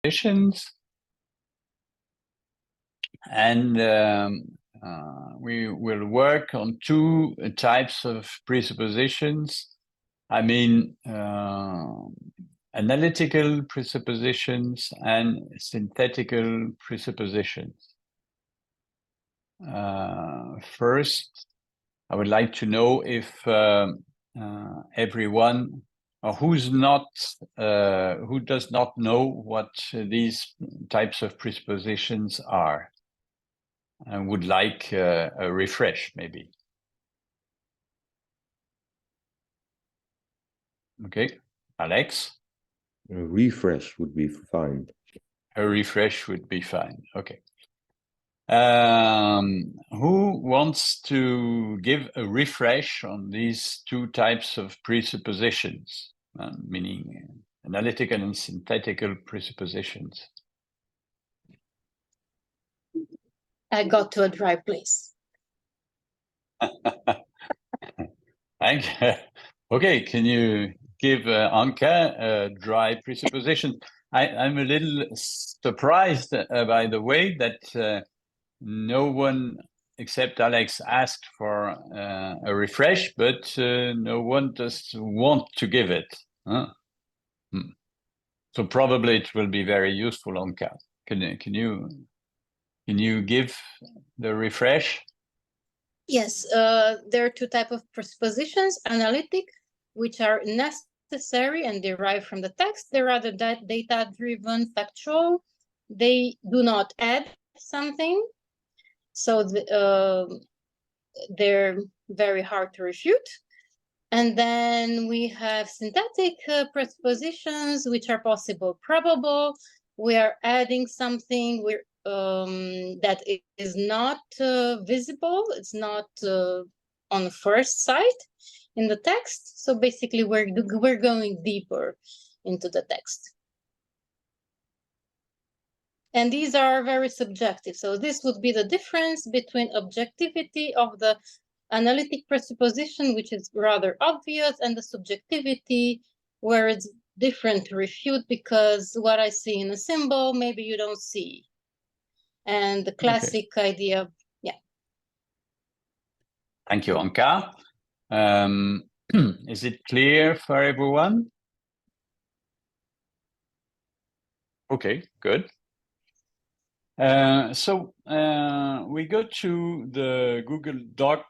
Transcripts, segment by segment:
presuppositions. And we will work on two types of presuppositions. I mean, analytical presuppositions and synthetical presuppositions. First, I would like to know if everyone who does not know what these types of presuppositions are and would like a refresh, maybe. Okay, Alex? A refresh would be fine. A refresh would be fine, okay. Who wants to give a refresh on these two types of presuppositions, meaning analytical and synthetical presuppositions? I got to a dry place. Okay, can you give Anka a dry presupposition? I'm a little surprised, by the way, that no one except Alex asked for a refresh, but no one does want to give it. Huh? So probably it will be very useful, Anka. Can you give the refresh? Yes, there are two types of presuppositions: analytic, which are necessary and derived from the text. They're rather data-driven, factual. They do not add something, so they're very hard to refute. And then we have synthetic presuppositions, which are possible, probable. We are adding something that is not visible. It's not on the first sight in the text. So basically, we're going deeper into the text. And these are very subjective. So this would be the difference between objectivity of the analytic presupposition, which is rather obvious, and the subjectivity, where it's different to refute, because what I see in a symbol, maybe you don't see. And the classic idea, yeah. Thank you, Anka. Is it clear for everyone? Okay, good. So we go to the Google Doc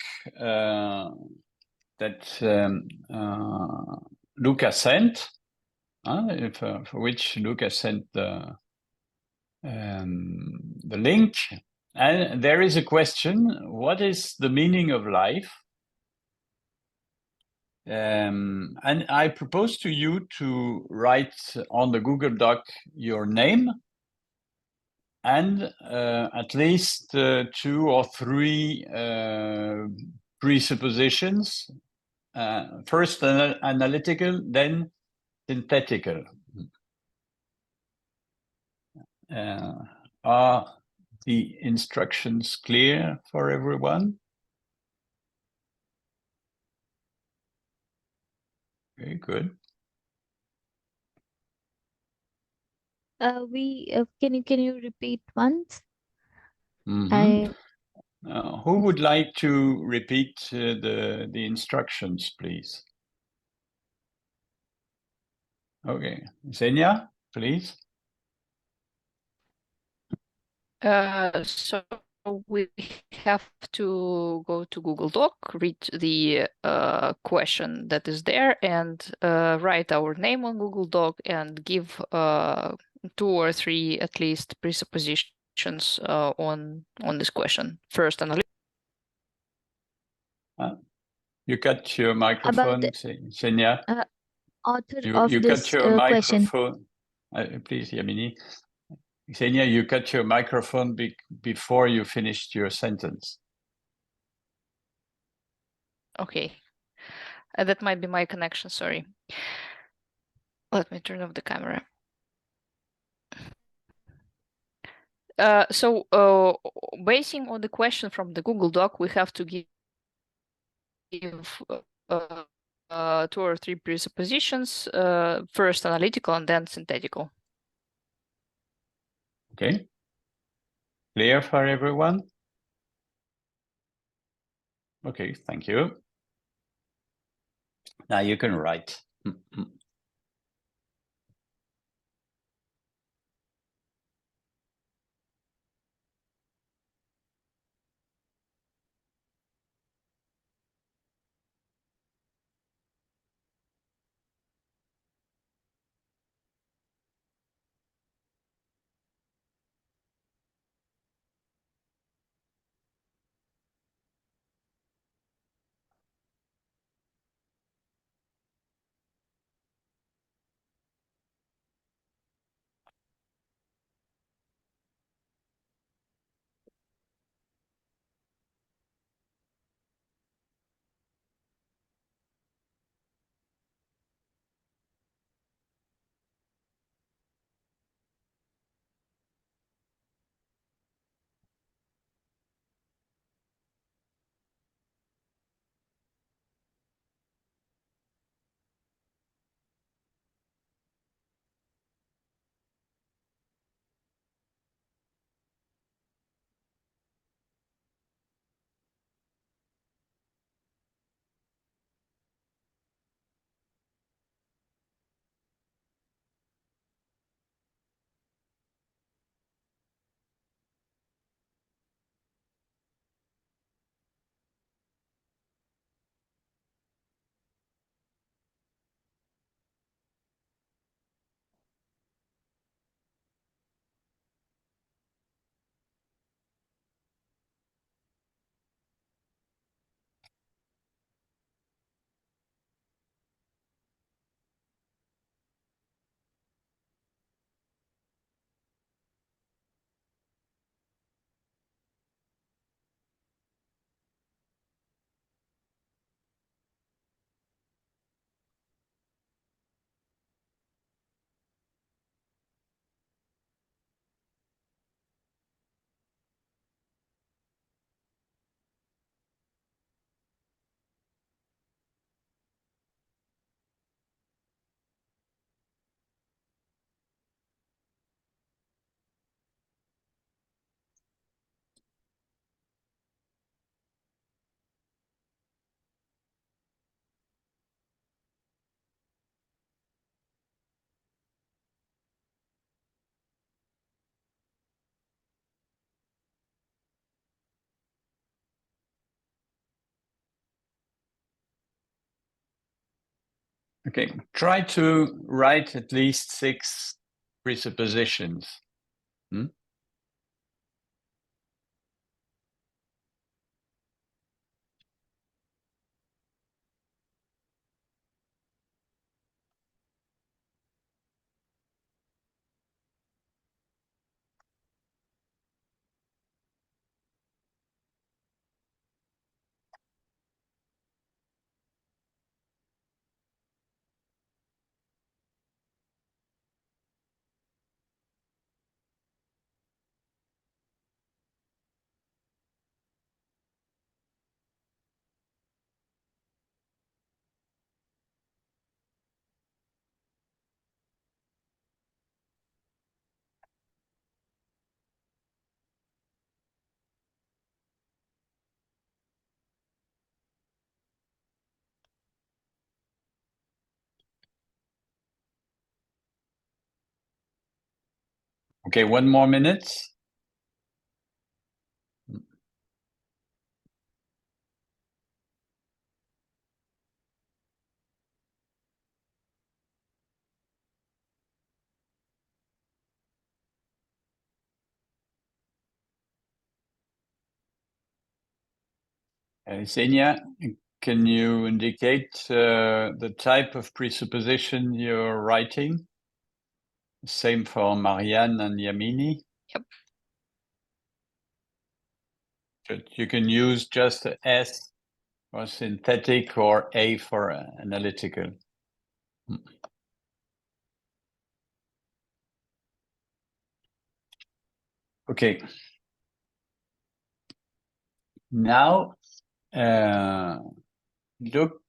that Luca sent, for which Luca sent the link. And there is a question: what is the meaning of life? And I propose to you to write on the Google Doc your name and at least 2 or 3 presuppositions, first analytical, then synthetical. Are the instructions clear for everyone? Very good. Can you repeat once? Mm-hmm. Who would like to repeat the instructions, please? Okay, Xenia, please. So we have to go to Google Doc, read the question that is there, and write our name on Google Doc and give 2 or 3 at least presuppositions on this question. First, analysis. You cut your microphone, Xenia. Author you of you this cut your question. microphone. Please, Yamini. Xenia, you cut your microphone before you finished your sentence. Okay. That might be my connection, sorry. Let me turn off the camera. So basing on the question from the Google Doc, we have to give 2 or 3 presuppositions, first analytical and then synthetical. Okay. Clear for everyone? Okay, thank you. Now you can write. Okay, try to write at least 6 presuppositions. Okay, 1 more minute. Xenia, can you indicate the type of presupposition you're writing? Same for Marianne and Yamini. Yep. You can use just S for synthetic or A for analytical. Okay. Now, look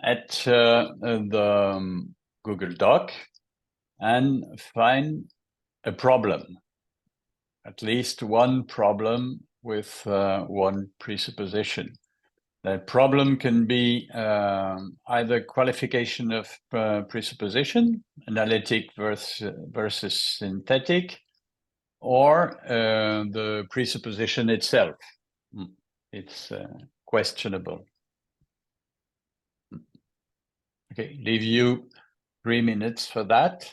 at the Google Doc and find a problem. at least one problem with one presupposition. That problem can be either qualification of presupposition, analytic versus synthetic, or the presupposition itself. It's questionable. Okay, leave you 3 minutes for that.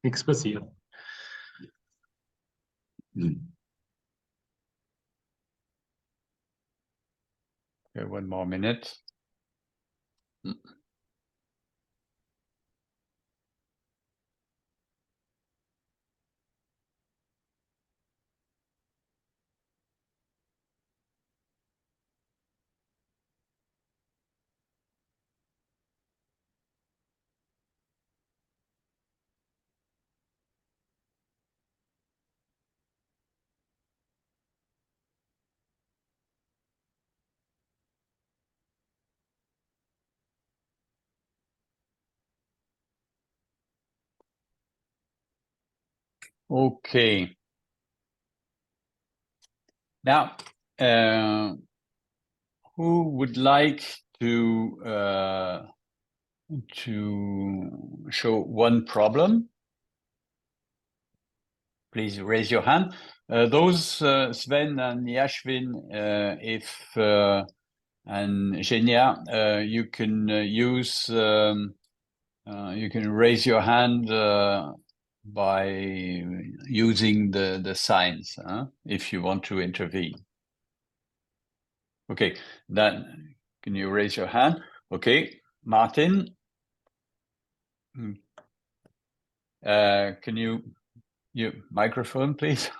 Nichts passiert. Okay, 1 more minute. Okay. Now, who would like to show one problem? Please raise your hand. Those Sven and Yashvin, and Genia, you can use. You can raise your hand by using the signs if you want to intervene. Okay, then can you raise your hand? Okay, Martin. Can you microphone, please?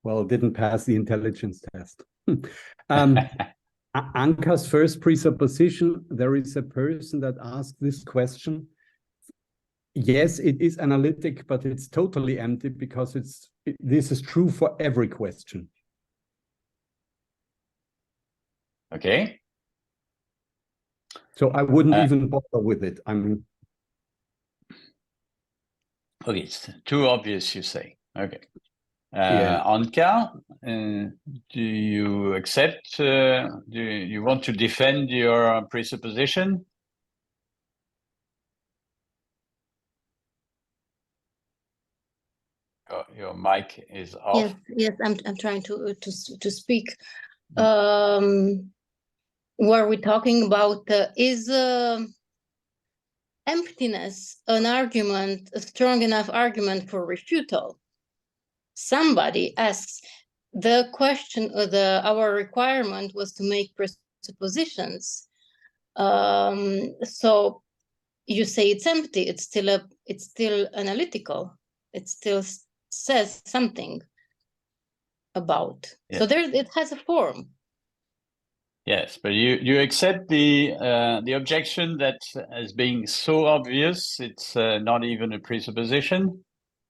Well, didn't pass the intelligence test. Anka's first presupposition, there is a person that asked this question. Yes, it is analytic, but it's totally empty because this is true for every question. Okay. So I wouldn't even bother with it. I mean, okay, it's too obvious, you say. Okay. Yeah. Anka, do you accept? Do you want to defend your presupposition? Your mic is off. Yes, I'm trying to speak. Were we talking about is emptiness an argument, a strong enough argument for refutal? Somebody asks, the question, our requirement was to make presuppositions. So you say it's empty. It's still analytical. It still says something about. Yeah. So it has a form. Yes, but you accept the objection that as being so obvious, it's not even a presupposition.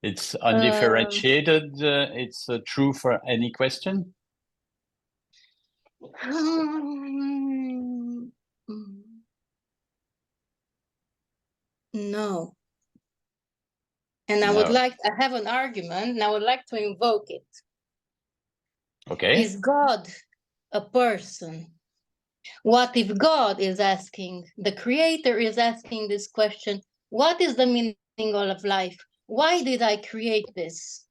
It's undifferentiated. It's true for any question. No. And I have an argument, and I would like to invoke it. Okay. Is God a person? What if God is asking, the creator is asking this question, what is the meaning of life? Why did I create this?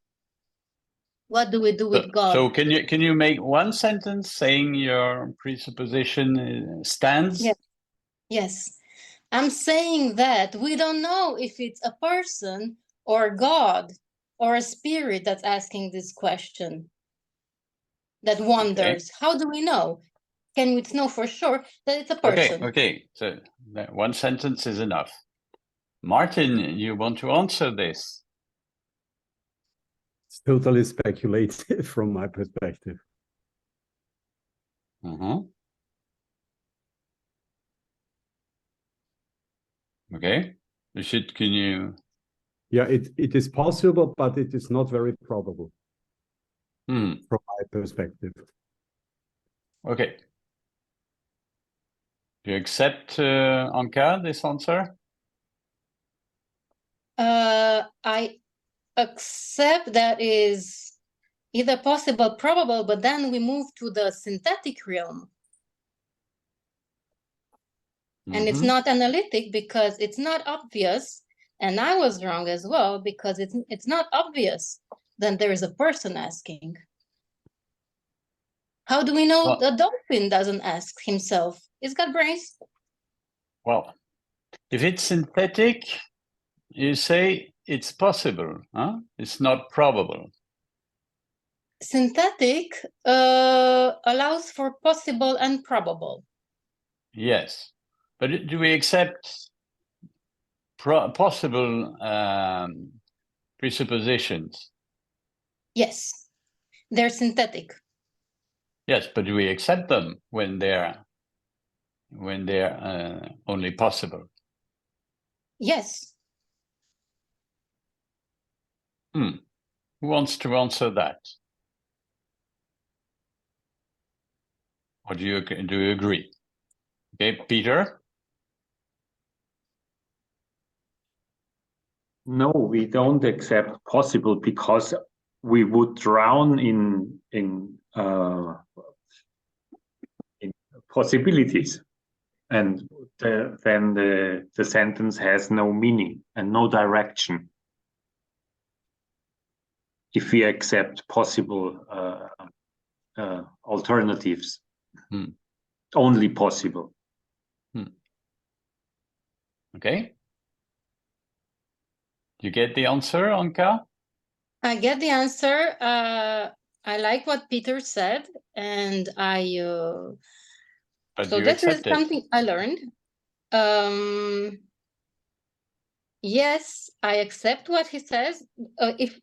What do we do with God? So can you make one sentence saying your presupposition stands? Yes. I'm saying that we don't know if it's a person or God or a spirit that's asking this question, that wonders. Okay. How do we know? can we know for sure that it's a person? Okay. So that one sentence is enough. Martin, you want to answer this? It's totally speculative from my perspective. Okay. Can you? Yeah, it is possible, but it is not very probable from my perspective. Okay. Do you accept, Anka, this answer? I accept that is either possible, probable, but then we move to the synthetic realm. And it's not analytic because it's not obvious. And I was wrong as well because it's not obvious. Then there is a person asking. How do we know the dolphin doesn't ask himself? It's got brains. Well, if it's synthetic, you say it's possible, huh? It's not probable. Synthetic allows for possible and probable. Yes. But do we accept possible presuppositions? Yes, they're synthetic. Yes, but do we accept them when they're only possible? Yes. Who wants to answer that? Or do you agree? Okay, Peter? No, we don't accept possible because we would drown in possibilities, and then the sentence has no meaning and no direction. If we accept possible alternatives, only possible. Okay. You get the answer, Anka? I get the answer. I like what Peter said, and But so you this is accept it. something I learned. Yes, I accept what he says. If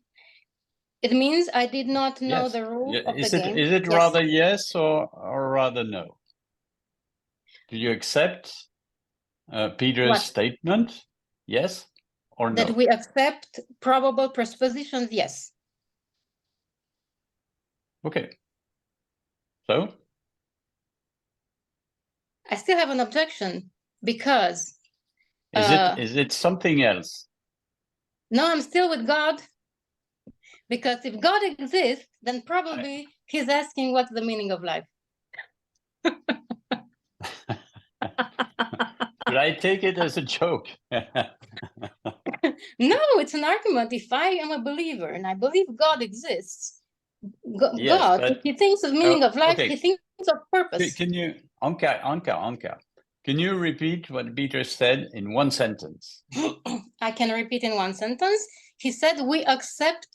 it means I did not know the rules of the game. Is it rather yes or rather no? Do you accept Peter's statement? Yes or no? That we accept probable presuppositions? Yes. Okay. So? I still have an objection because Is it something else? no, I'm still with God. Because if God exists, then probably he's asking what's the meaning of life. Should I take it as a joke? No, it's an argument. If I am a believer and I believe God exists, Yes, God, but, if he thinks of meaning of life, okay. he thinks of purpose. Can you, Anka, can you repeat what Peter said in one sentence? I can repeat in one sentence. He said, we accept,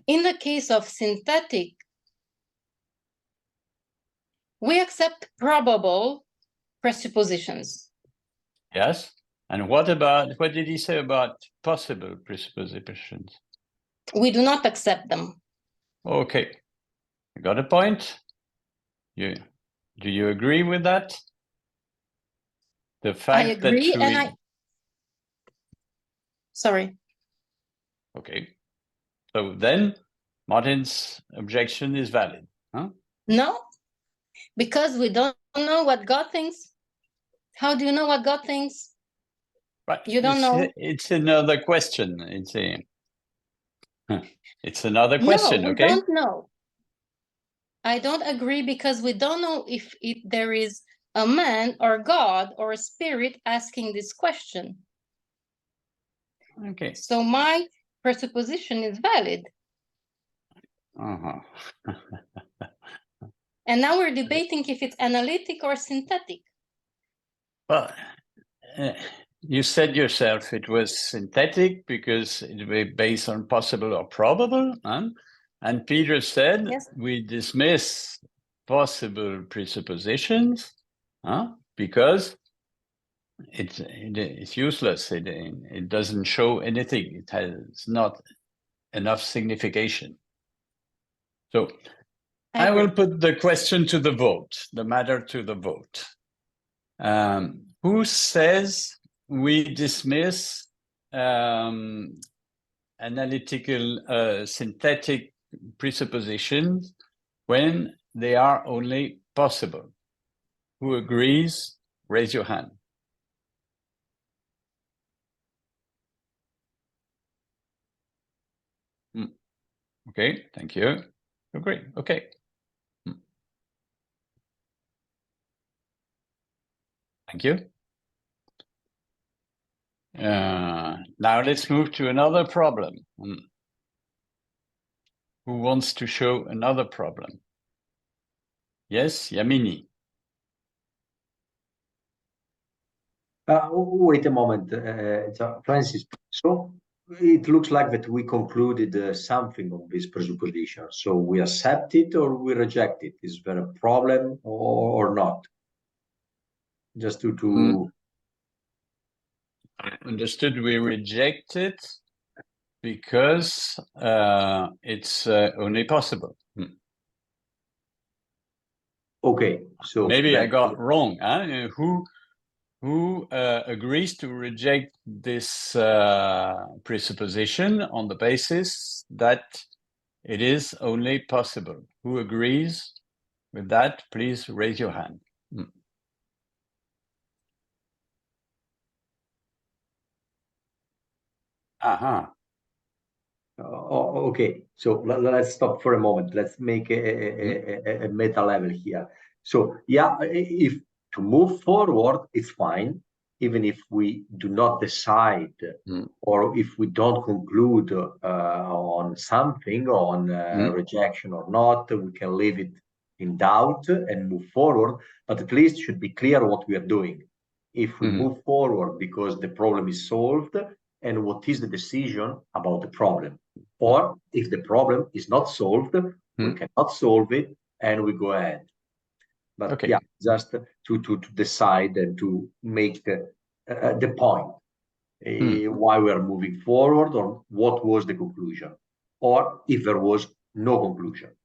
in the case of synthetic, we accept probable presuppositions. Yes. And what did he say about possible presuppositions? We do not accept them. Okay. You got a point? Do you agree with that? The fact I agree, that and sorry. Okay. So then Martin's objection is valid, huh? No, because we don't know what God thinks. How do you know what God thinks? Right. You don't know. It's another question. It's another question, No, we okay? don't know. I don't agree because we don't know if there is a man or God or a spirit asking this question. Okay. So my presupposition is valid. And now we're debating if it's analytic or synthetic. Well, you said yourself it was synthetic because it was based on possible or probable, huh? And Peter said Yes. we dismiss possible presuppositions, because it's useless. It doesn't show anything. It has not enough signification. So I will put the question to the vote, the matter to the vote. Who says we dismiss analytical synthetic presuppositions when they are only possible? Who agrees? Raise your hand. Okay, thank you. Agree. Okay. Thank you. Now let's move to another problem. Who wants to show another problem? Yes, Yamini. Wait a moment, Francis. So it looks like that we concluded something on this presupposition. So we accept it or we reject it. Is there a problem or not? Just to I understood we reject it because it's only possible. Okay, so maybe I got wrong. Who agrees to reject this presupposition on the basis that it is only possible? Who agrees with that? Please raise your hand. Okay, so let's stop for a moment. Let's make a meta level here. So yeah, if to move forward, it's fine, even if we do not decide or if we don't conclude on something, on rejection or not, we can leave it in doubt and move forward, but at least should be clear what we are doing. If we move forward because the problem is solved, and what is the decision about the problem? Or if the problem is not solved, we cannot solve it and we go ahead. But yeah, just to decide and to make the point why we are moving forward or what was the conclusion or if there was no conclusion.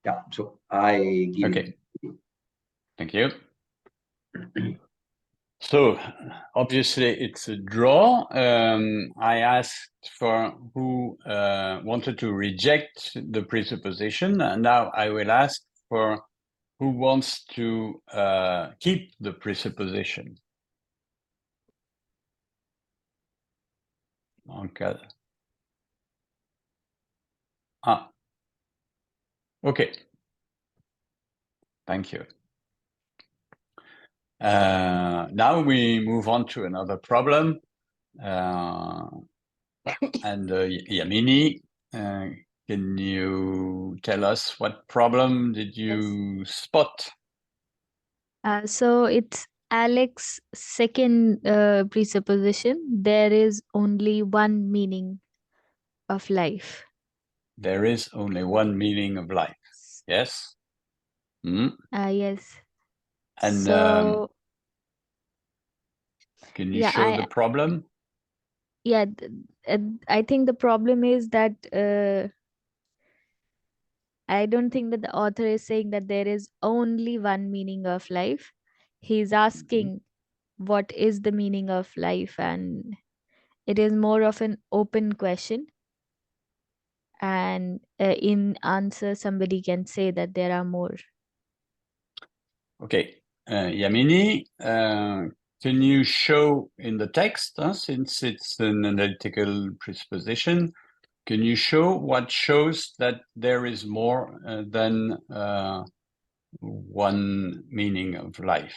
Yeah, so I give it to you. Thank you. So obviously it's a draw. I asked for who wanted to reject the presupposition, and now I will ask for who wants to keep the presupposition. Okay. Okay. Thank you. Now we move on to another problem. And Yamini, can you tell us what problem did you spot? So it's Alex's second presupposition. There is only one meaning of life. There is only one meaning of life. Yes? Yes. And so can you show the problem? Yeah, I think the problem is that I don't think that the author is saying that there is only one meaning of life. He's asking what is the meaning of life, and it is more of an open question. And in answer, somebody can say that there are more. Okay. Yamini, can you show in the text, since it's an analytical presupposition, can you show what shows that there is more than one meaning of life?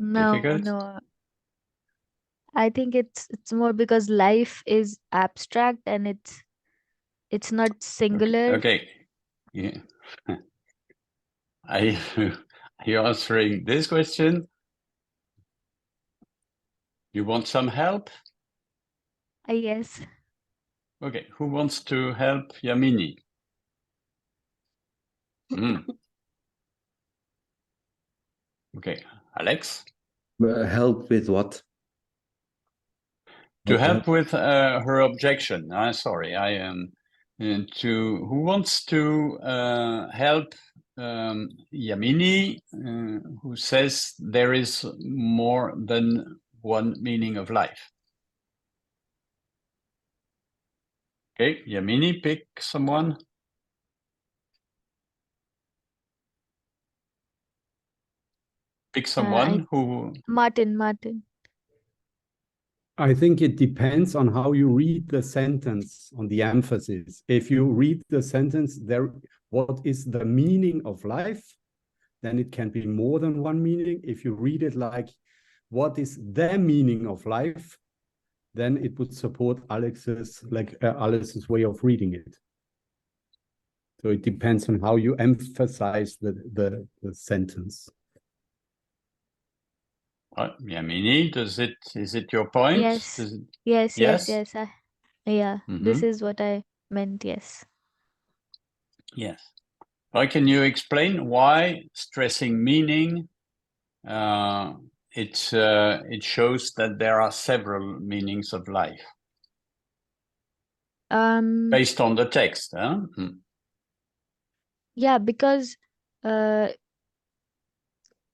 No. I think it's more because life is abstract and it's not singular. Okay. Yeah. Are you answering this question? You want some help? Yes. Okay, who wants to help Yamini? Okay, Alex? Help with what? To What help with her objection. Sorry, I am. Who wants to help Yamini, who says there is more than one meaning of life? Okay, Yamini, pick someone. Pick someone who. Martin. I think it depends on how you read the sentence, on the emphasis. If you read the sentence there, what is the meaning of life? Then it can be more than one meaning. If you read it like, what is the meaning of life? Then it would support Alex's way of reading it. So it depends on how you emphasize the sentence. Yamini, is it your point? Yes. Does it, Yes. Yeah, Mhm. this is what I meant, yes. Yes. Well, can you explain why stressing meaning, it shows that there are several meanings of life based on the text? Huh? Yeah, because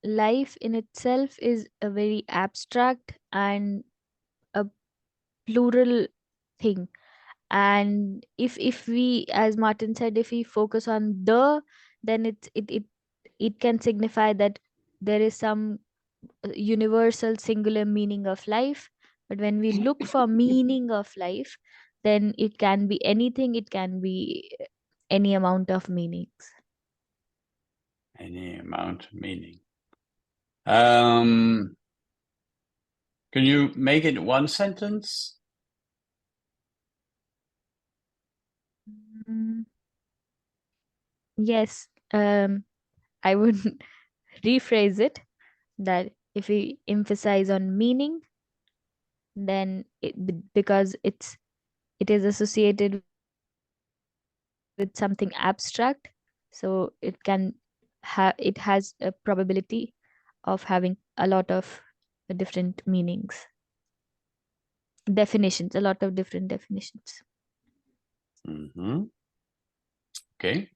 life in itself is a very abstract and a plural thing. And if we, as Martin said, if we focus on then it can signify that there is some universal singular meaning of life. But when we look for meaning of life, then it can be anything, it can be any amount of meanings. Any amount of meaning. Can you make it one sentence? Yes, I would rephrase it that if we emphasize on meaning, then because it is associated with something abstract, so it has a probability of having a lot of different meanings, definitions, a lot of different definitions. Mm-hmm. Okay.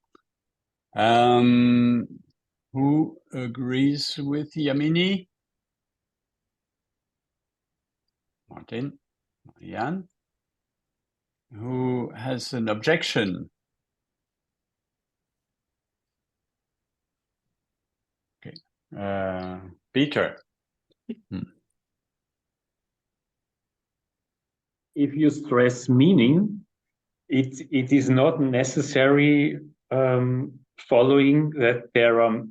Who agrees with Yamini? Martin, Marianne. Who has an objection? Okay. Peter. If you stress meaning, it is not necessary following that there are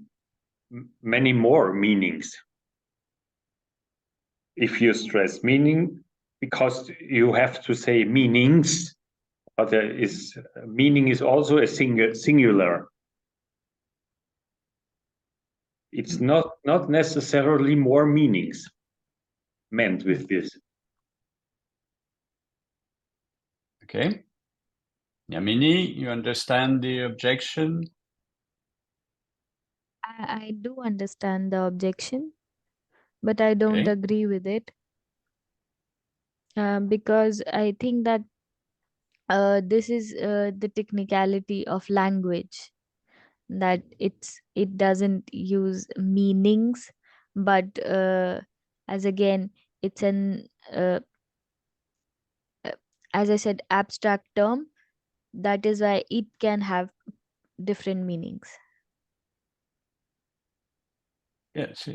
many more meanings. If you stress meaning, because you have to say meanings, but meaning is also a singular. It's not necessarily more meanings meant with this. Okay. Yamini, you understand the objection? I do understand the objection, but I don't Okay. agree with it, because I think that this is the technicality of language, that it doesn't use meanings, but as again it's an as I said, abstract term. That is why it can have different meanings. Yes.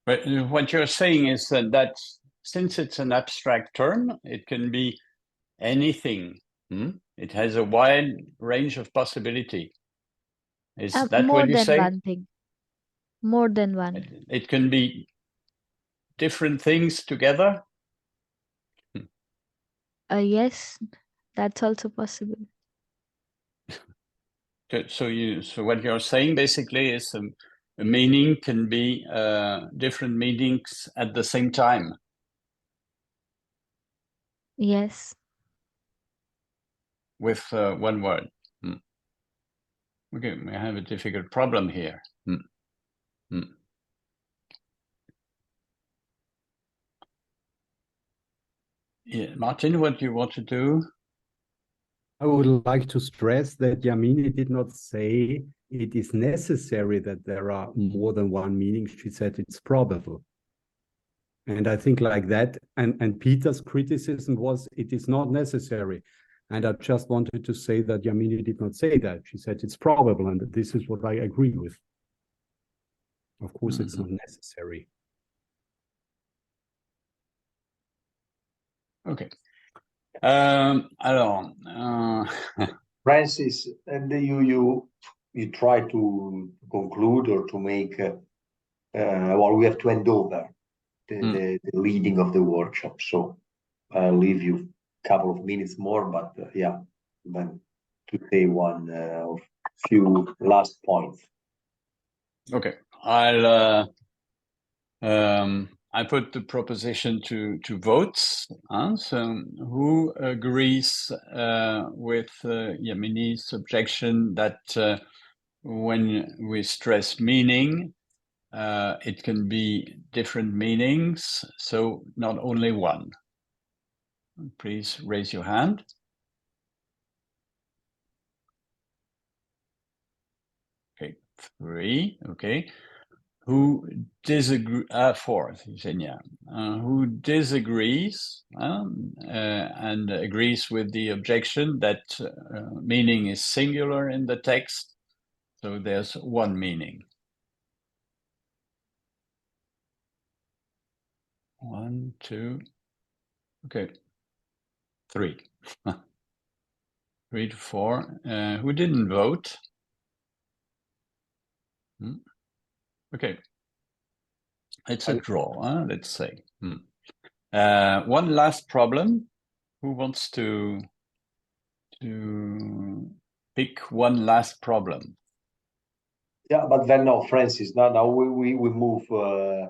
But what you're saying is that since it's an abstract term, it can be anything. It has a wide range of possibility. Is that More what you than say? one thing. More than one. It can be different things together? Yes, that's also possible. Good. So what you're saying basically is a meaning can be different meanings at the same time. Yes. With one word. Okay, we have a difficult problem here. Yeah, Martin, what do you want to do? I would like to stress that Yamini did not say it is necessary that there are more than one meaning. She said it's probable. And I think like that, and Peter's criticism was it is not necessary. And I just wanted to say that Yamini did not say that. She said it's probable, and this is what I agree with. Of course, it's not necessary. Okay. Alors, Francis, and you try to conclude or to make. Well, we have to end over the leading of the workshop, so I'll leave you a couple of minutes more. But yeah, then to say one few last points. okay. I put the proposition to votes. So who agrees with Yamini's objection that when we stress meaning, it can be different meanings, so not only one? Please raise your hand. Okay, 3. Okay. Who disagree? 4, Xenia. Who disagrees and agrees with the objection that meaning is singular in the text, so there's one meaning. 1, 2. Okay, 3. 3 to 4. Who didn't vote? Okay. It's a draw, let's say. One last problem. Who wants to pick one last problem? Yeah, but then no, Francis. Now we move to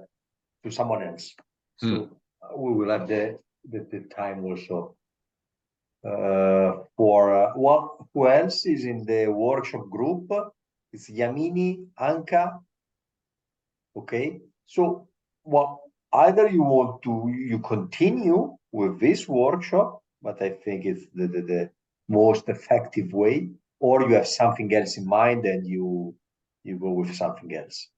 someone else. So we will have the time also for what? Who else is in the workshop group? It's Yamini, Anka. Okay, so well, either you continue with this workshop, but I think it's the most effective way, or you have something else in mind and you go with something else.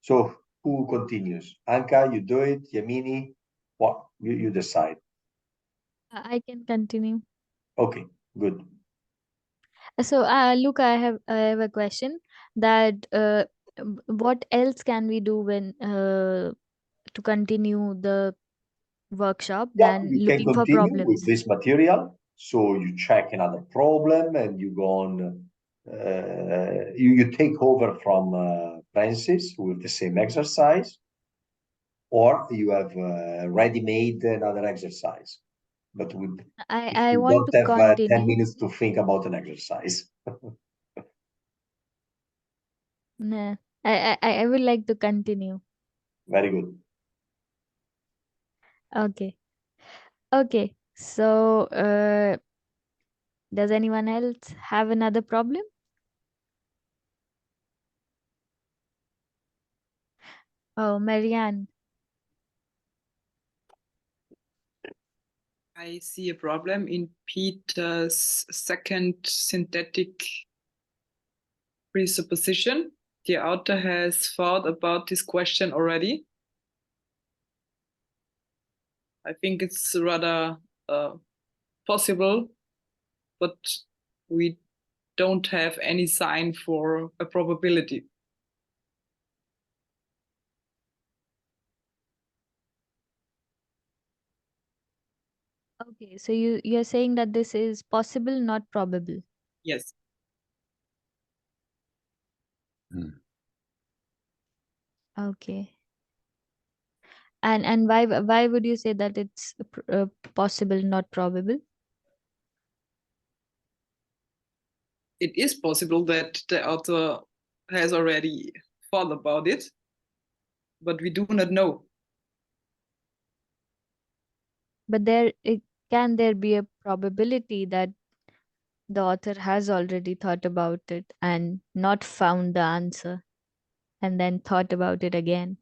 So who continues? Anka, you do it. Yamini, what you decide. I can continue. Okay, good. So, Luca, I have a question that what else can we do when to continue the workshop Yeah, than you can looking for continue problems? with this material. So you check another problem and you go on. You take over from Francis with the same exercise, or you have ready-made another exercise. But if I you want to don't have 10 continue. minutes to think about an exercise. Nah, I would like to continue. Very good. Okay. Okay. So, does anyone else have another problem? Oh, Marianne. I see a problem in Peter's second synthetic presupposition. The author has thought about this question already. I think it's rather possible, but we don't have any sign for a probability. Okay, so you're saying that this is possible, not probable. Yes. Okay. And why would you say that it's possible, not probable? it is possible that the author has already thought about it, but we do not know. But can there be a probability that the author has already thought about it and not found the answer and then thought about it again?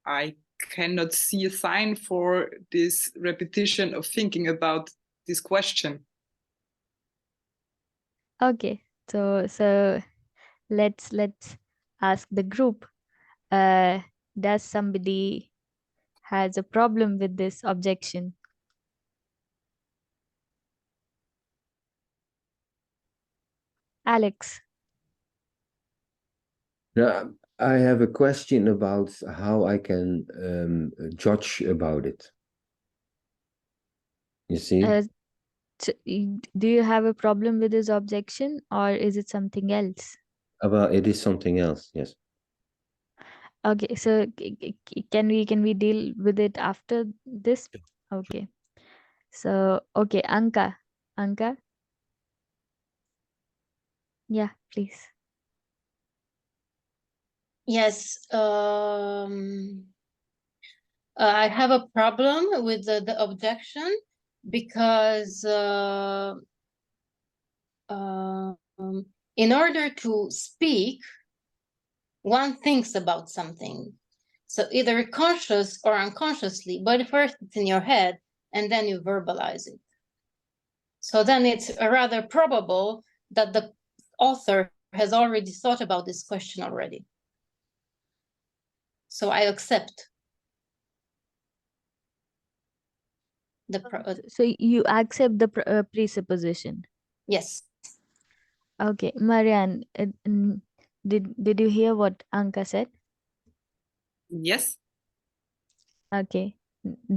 I cannot see a sign for this repetition of thinking about this question. Okay, so let's ask the group. Does somebody has a problem with this objection? Alex. Now, I have a question about how I can judge about it. You see? Do you have a problem with this objection, or is it something else? Well, it is something else, yes. Okay, so can we deal with it after this? Okay. So, okay, Anka. Yeah, please. Yes. I have a problem with the objection because in order to speak, one thinks about something. So either conscious or unconsciously, but first it's in your head and then you verbalize it. So then it's rather probable that the author has already thought about this question already. So I accept. So you accept the presupposition? Yes. Okay, Marianne, did you hear what Anka said? Yes. Okay.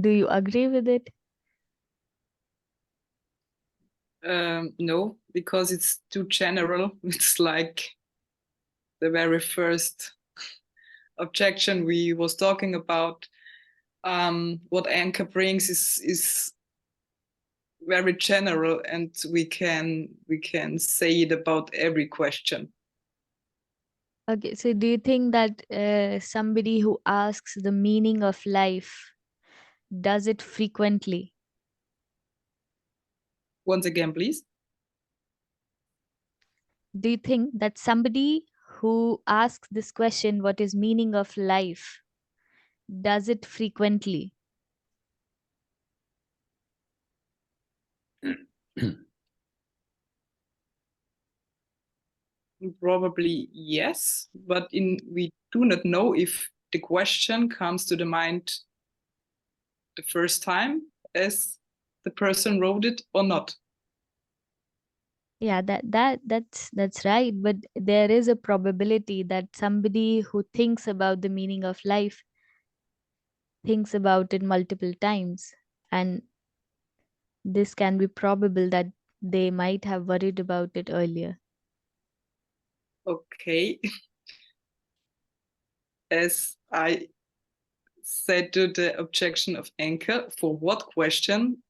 Do you agree with it? No, because it's too general. It's like the very first objection we was talking about. What Anka brings is very general, and we can say it about every question. Okay, so do you think that somebody who asks the meaning of life does it frequently? Once again, please. Do you think that somebody who asks this question, what is meaning of life, does it frequently? Probably yes, but we do not know if the question comes to the mind the first time as the person wrote it or not. Yeah, that's right. But there is a probability that somebody who thinks about the meaning of life thinks about it multiple times, and this can be probable that they might have worried about it earlier. Okay. As I said to the objection of Anka, for what question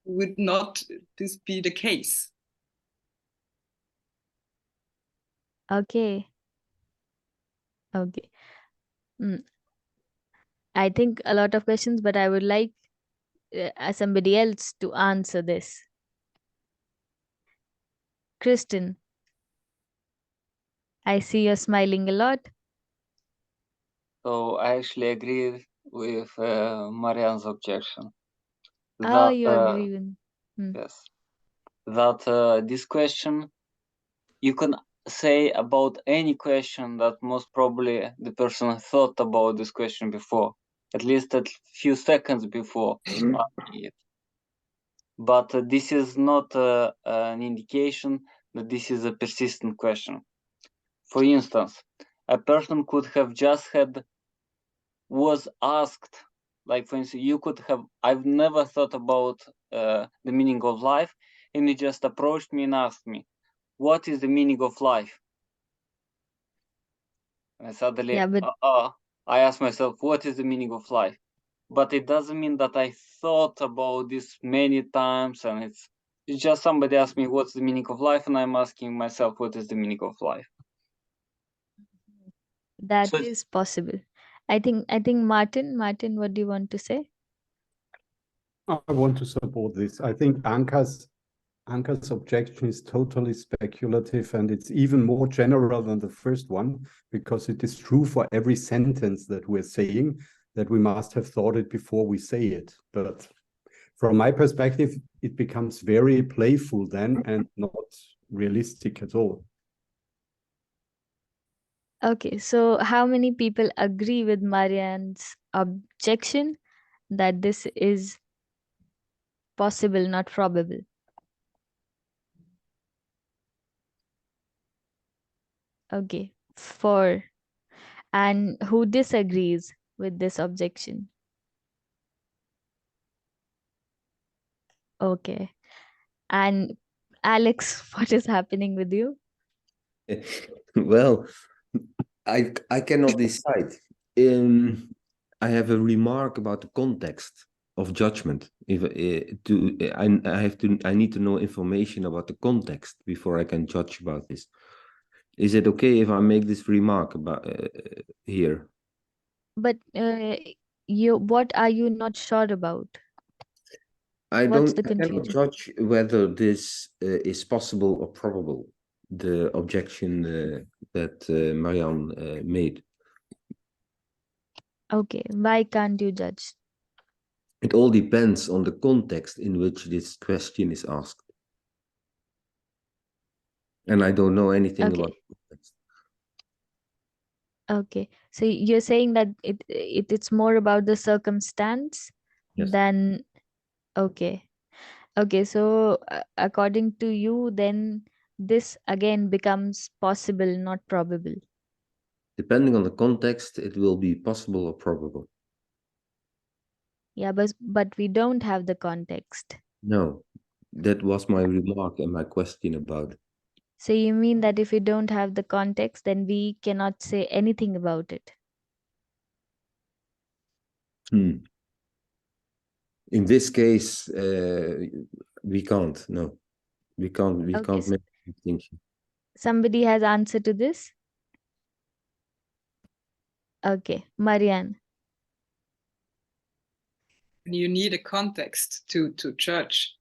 would not this be the case? Okay. I think a lot of questions, but I would like somebody else to answer this. Kristen, I see you're smiling a lot. So I actually agree with Marianne's objection. Oh, you agree with Yes. That this question, you can say about any question that most probably the person thought about this question before, at least a few seconds before asking it. But this is not an indication that this is a persistent question. For instance, a person could have just was asked, like for instance, you could have, I've never thought about the meaning of life, and you just approached me and asked me, what is the meaning of life? And suddenly, I asked myself, what is the meaning of life? But it doesn't mean that I thought about this many times, and It's just somebody asked me what's the meaning of life, and I'm asking myself what is the meaning of life. That So is possible. I think Martin, what do you want to say? I want to support this. I think Anka's objection is totally speculative, and it's even more general than the first one, because it is true for every sentence that we're saying that we must have thought it before we say it. But from my perspective, it becomes very playful then and not realistic at all. Okay, so how many people agree with Marianne's objection that this is possible, not probable? Okay, 4. And who disagrees with this objection? Okay. And Alex, what is happening with you? Well, I cannot decide. I have a remark about the context of judgment. If I need to know information about the context before I can judge about this. Is it okay if I make this remark about here? But what are you not sure about? I What's the cannot confusion? judge whether this is possible or probable. The objection that Marianne made. Okay, why can't you judge? It all depends on the context in which this question is asked. And I don't know anything Okay. about context. Okay, so you're saying that it's more about the circumstance Yes. than okay. Okay, so according to you, then this again becomes possible, not probable. Depending on the context, it will be possible or probable. Yeah, but we don't have the context. No, that was my remark and my question about it. So you mean that if we don't have the context, then we cannot say anything about it? In this case, we can't. No, we can't. We Okay, can't so make a distinction. somebody has answer to this? Okay, Marianne. You need a context to judge,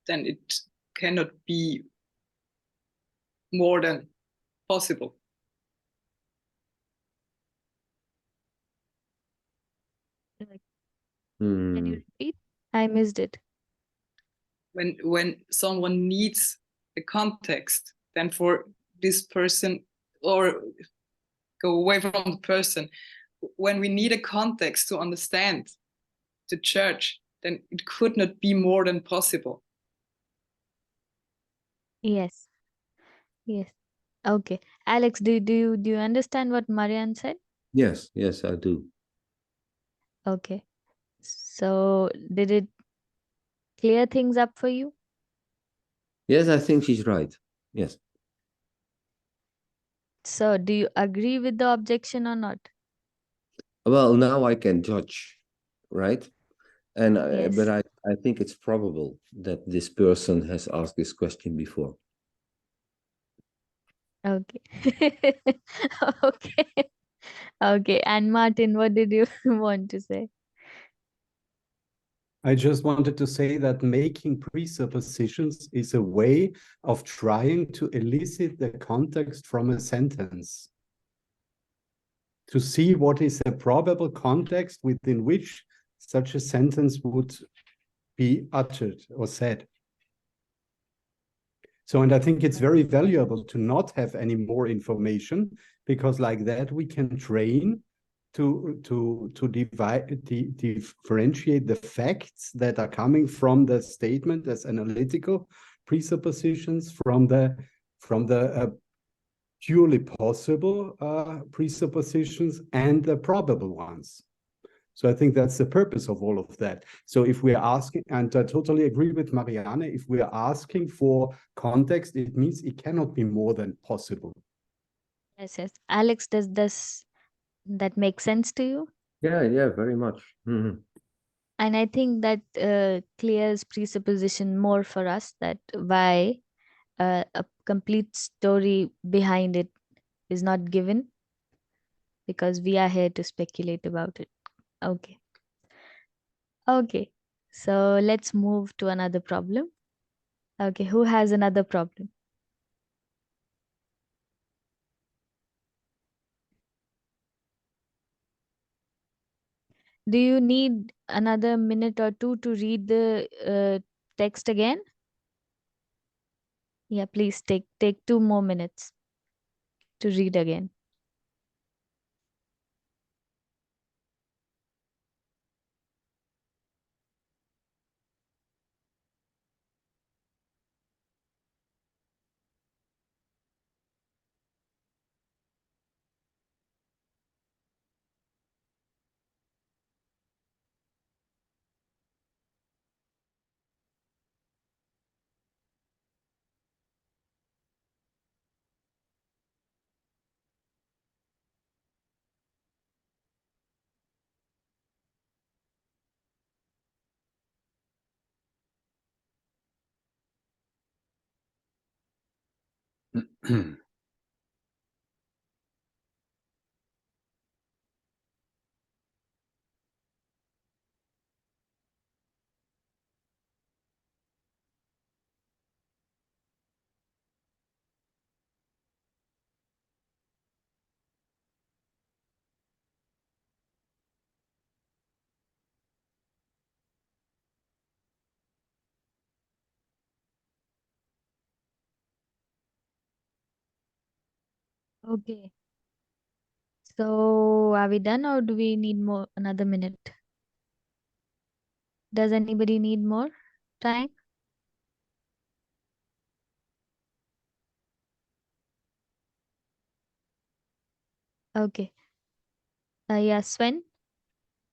then it cannot be more than possible. Can you repeat? I missed it. When someone needs a context, then for this person, or go away from the person, when we need a context to understand the church, then it could not be more than possible. Yes. Yes. Okay. Alex, do you understand what Marianne said? Yes, yes, I do. Okay. So did it clear things up for you? Yes, I think she's right. Yes. So do you agree with the objection or not? Well, now I can judge, right? And Yes. but I think it's probable that this person has asked this question before. Okay. Okay. Okay. And Martin, what did you want to say? I just wanted to say that making presuppositions is a way of trying to elicit the context from a sentence, to see what is a probable context within which such a sentence would be uttered or said. So, and I think it's very valuable to not have any more information, because like that we can train to differentiate the facts that are coming from the statement as analytical presuppositions from the purely possible presuppositions and the probable ones. So I think that's the purpose of all of that. So if we are asking, and I totally agree with Marianne, if we are asking for context, it means it cannot be more than possible. Yes, yes. Alex, does that make sense to you? Yeah, very much. Mm-hmm. And I think that clears presupposition more for us, that why a complete story behind it is not given, because we are here to speculate about it. Okay. Okay. So let's move to another problem. Okay. Who has another problem? Do you need another minute or two to read the text again? Yeah, please take 2 more minutes to read again. Okay. So are we done, or do we need another minute? Does anybody need more time? Okay. Yeah, Sven,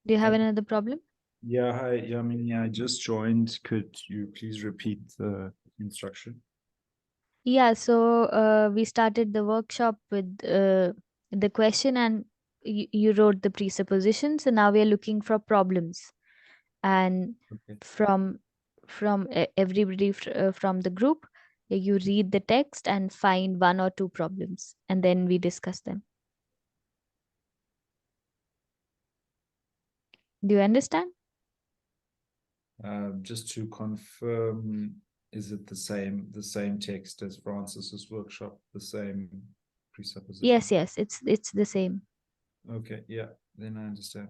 do you have another problem? Yeah, hi, Yamini. I just joined. Could you please repeat the instruction? Yeah, so we started the workshop with the question, and you wrote the presuppositions, and now we are looking for problems. And Okay. from everybody from the group, you read the text and find 1 or 2 problems, and then we discuss them. Do you understand? Just to confirm, is it the same text as Francis's workshop, the same presupposition? Yes, it's the same. Okay, yeah, then I understand.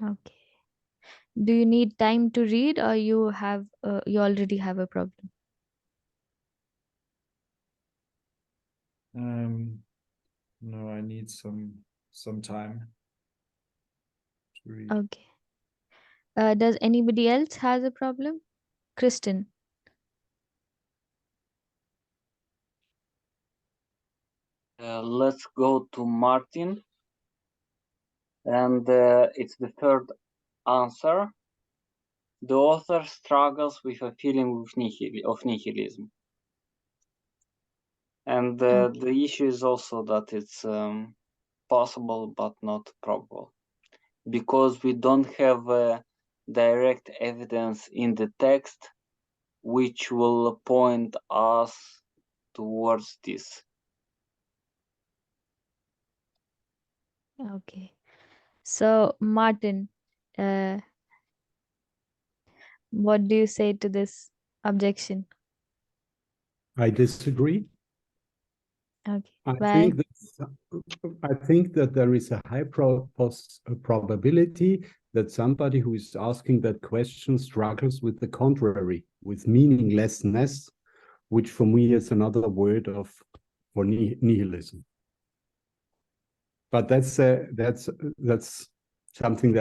Okay. Do you need time to read, or you already have a problem? No, I need some time to read. Okay. Does anybody else has a problem? Kristen. Let's go to Martin. And it's the third answer. The author struggles with a feeling of nihilism. And the issue is also that it's possible but not probable, because we don't have direct evidence in the text which will point us towards this. Okay. So, Martin, what do you say to this objection? I disagree. Okay. I Why? think that there is a high probability that somebody who is asking that question struggles with the contrary, with meaninglessness, which for me is another word for nihilism. But that's something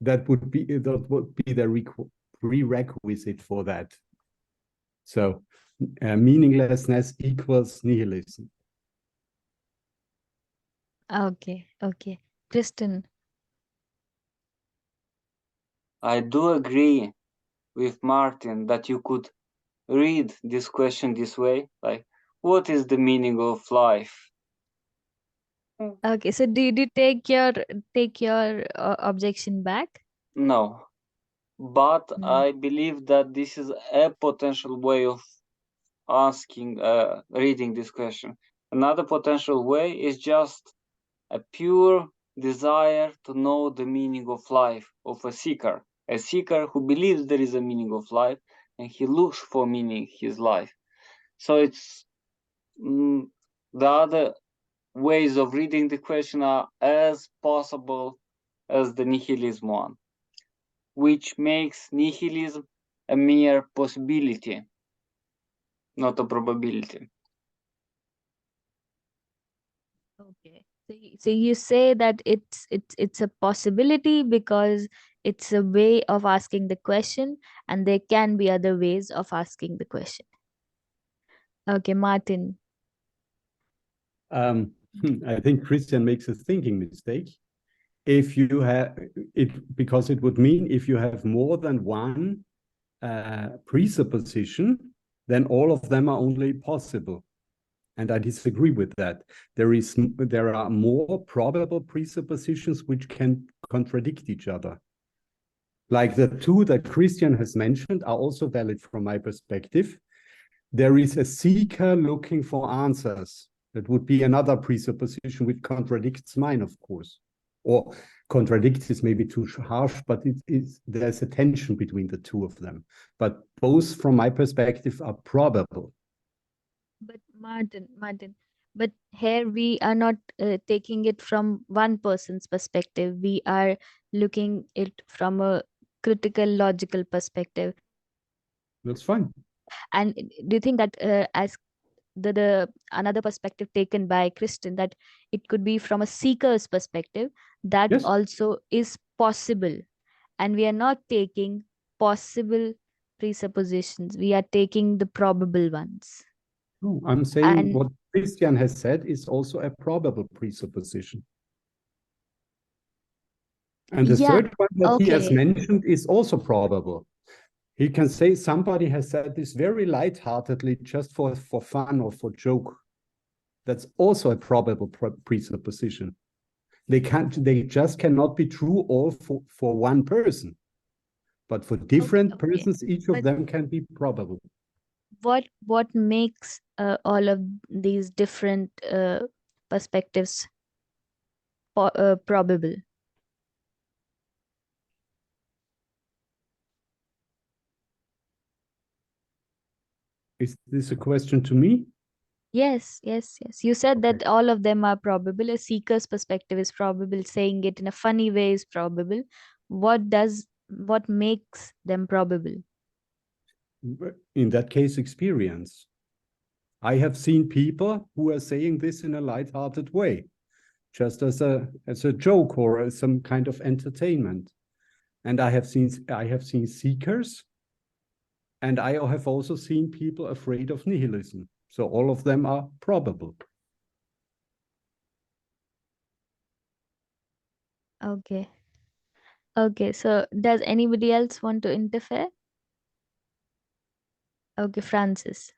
that would be the prerequisite for that. So meaninglessness equals nihilism. Okay. Kristen. I do agree with Martin that you could read this question this way, like, what is the meaning of life? Okay, so did you take your objection back? No, but Mm. I believe that this is a potential way of asking, reading this question. Another potential way is just a pure desire to know the meaning of life of a seeker who believes there is a meaning of life and he looks for meaning in his life. So it's the other ways of reading the question are as possible as the nihilism one, which makes nihilism a mere possibility, not a probability. Okay. So you say that it's a possibility because it's a way of asking the question, and there can be other ways of asking the question. Okay, Martin. I think Christian makes a thinking mistake. If you have it, because it would mean if you have more than one presupposition, then all of them are only possible. And I disagree with that. There are more probable presuppositions which can contradict each other. Like the two that Christian has mentioned are also valid from my perspective. There is a seeker looking for answers. That would be another presupposition which contradicts mine, of course. Or contradicts is maybe too harsh, but there's a tension between the two of them. But both, from my perspective, are probable. But Martin, but here we are not taking it from one person's perspective. We are looking it from a critical, logical perspective. That's fine. And do you think that as the another perspective taken by Christian, that it could be from a seeker's perspective, that Yes. also is possible, and we are not taking possible presuppositions, we are taking the probable ones. No, I'm saying And what Christian has said is also a probable presupposition. And the yeah, third one that he has okay, mentioned is also probable. He can say somebody has said this very lightheartedly, just for fun or for joke. That's also a probable presupposition. They just cannot be true all for one person. But for different okay. persons, each of But them can be probable. what makes all of these different perspectives probable? Is this a question to me? Yes. You said that all of them are probable. A seeker's perspective is probable. Saying it in a funny way is probable. What makes them probable? In that case, experience. I have seen people who are saying this in a lighthearted way, just as a joke or as some kind of entertainment. And I have seen seekers, and I have also seen people afraid of nihilism. So all of them are probable. Okay. Okay, so does anybody else want to interfere? Okay, Francis.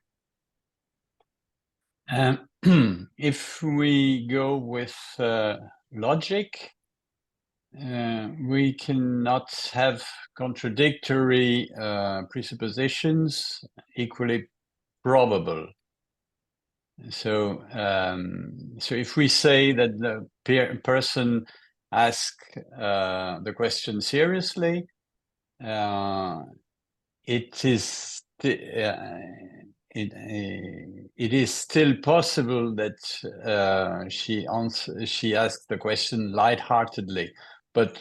If we go with logic, we cannot have contradictory presuppositions equally probable. So, so if we say that the person asks the question seriously, it is it is still possible that she asked the question lightheartedly, but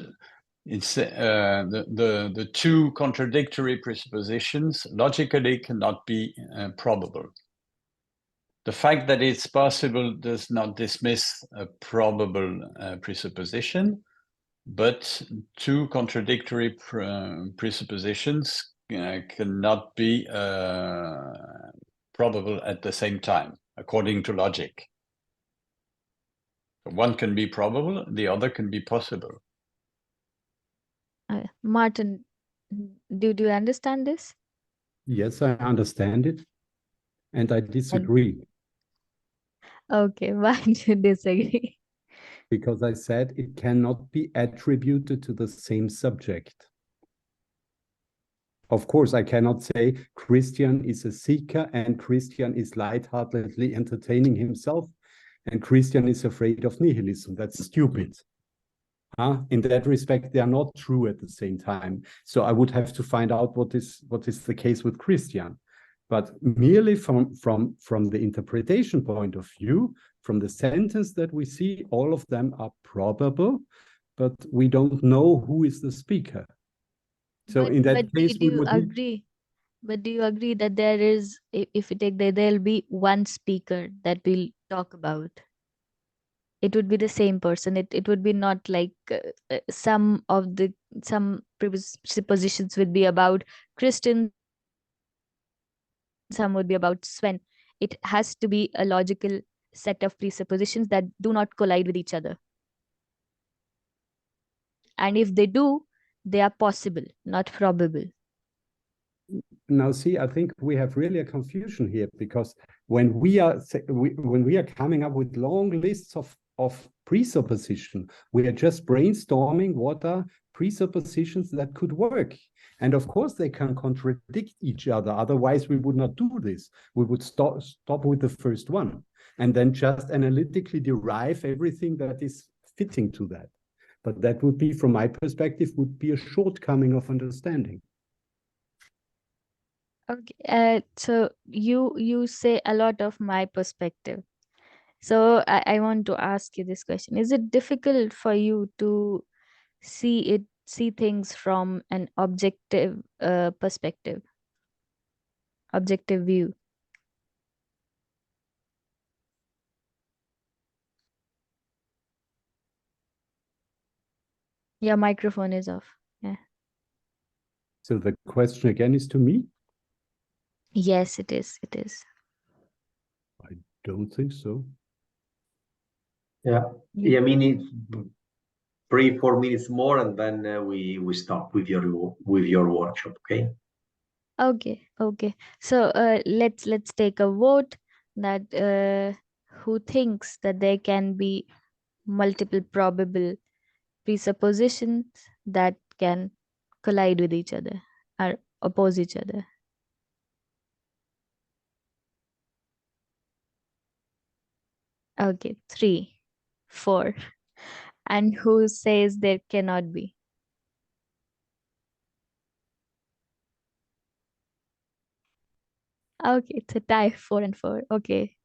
it's the two contradictory presuppositions logically cannot be probable. The fact that it's possible does not dismiss a probable presupposition, but two contradictory presuppositions cannot be probable at the same time, according to logic. One can be probable, the other can be possible. Martin, do you understand this? Yes, I understand it, and I disagree. Okay, why do you disagree? because I said it cannot be attributed to the same subject. Of course, I cannot say Christian is a seeker and Christian is lightheartedly entertaining himself and Christian is afraid of nihilism. That's stupid. In that respect, they are not true at the same time. So I would have to find out what is the case with Christian. But merely from the interpretation point of view, from the sentence that we see, all of them are probable, but we don't know who is the speaker. So in that case, we would agree? But do you agree that there is, if you take that, there'll be one speaker that we'll talk about? It would be the same person. It would be not like some presuppositions would be about Christian, some would be about Sven. It has to be a logical set of presuppositions that do not collide with each other. And if they do, they are possible, not probable. Now, see, I think we have really a confusion here, because when we are coming up with long lists of presupposition, we are just brainstorming what are presuppositions that could work. And of course, they can contradict each other. Otherwise, we would not do this. We would stop with the first one and then just analytically derive everything that is fitting to that. But that would be, from my perspective, would be a shortcoming of understanding. Okay, so you say a lot of my perspective. So I want to ask you this question. Is it difficult for you to see things from an objective perspective, objective view? Your microphone is off. Yeah. So the question again is to me? Yes, it is. It is. I don't think so. Yeah. I mean, it's 3-4 minutes more, and then we stop with your workshop. Okay. Okay. So let's take a vote that who thinks that there can be multiple probable presuppositions that can collide with each other or oppose each other. Okay, 3, 4. And who says there cannot be? Okay, it's a tie, 4 and 4. Okay.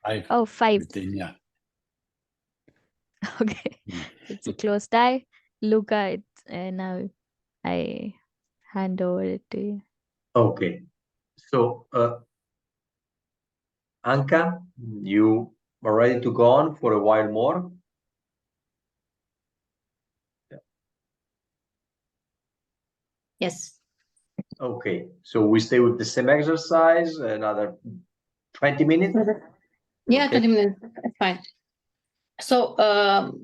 5. Oh, 5. Virginia. Okay, it's a close tie. Luca, now I hand over it to you. Okay. So, Anka, you are ready to go on for a while more? Yes. Okay. So we stay with the same exercise, another 20 minutes? Yeah, Okay. 20 minutes. That's fine. So,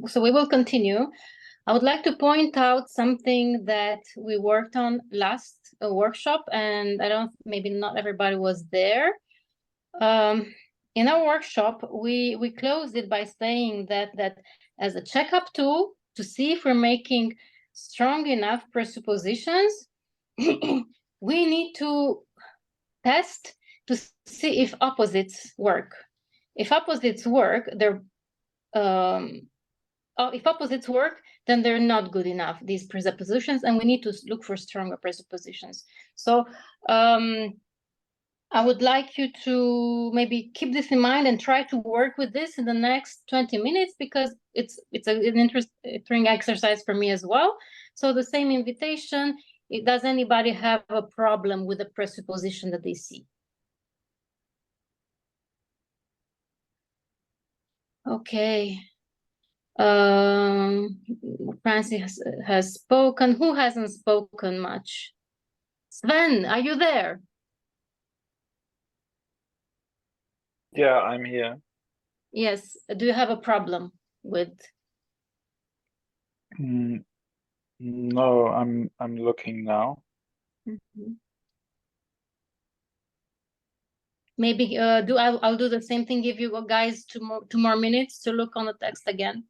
so we will continue. I would like to point out something that we worked on last workshop, and maybe not everybody was there. In our workshop, we closed it by saying that as a checkup tool to see if we're making strong enough presuppositions, we need to test to see if opposites work. If opposites work, if opposites work, then they're not good enough, these presuppositions, and we need to look for stronger presuppositions. So I would like you to maybe keep this in mind and try to work with this in the next 20 minutes, because it's an interesting exercise for me as well. So the same invitation, does anybody have a problem with the presupposition that they see? Okay. Francis has spoken. Who hasn't spoken much? Sven, are you there? Yeah, I'm here. Yes. Do you have a problem with? No, I'm looking now. Maybe I'll do the same thing. Give you guys two more minutes to look on the text again.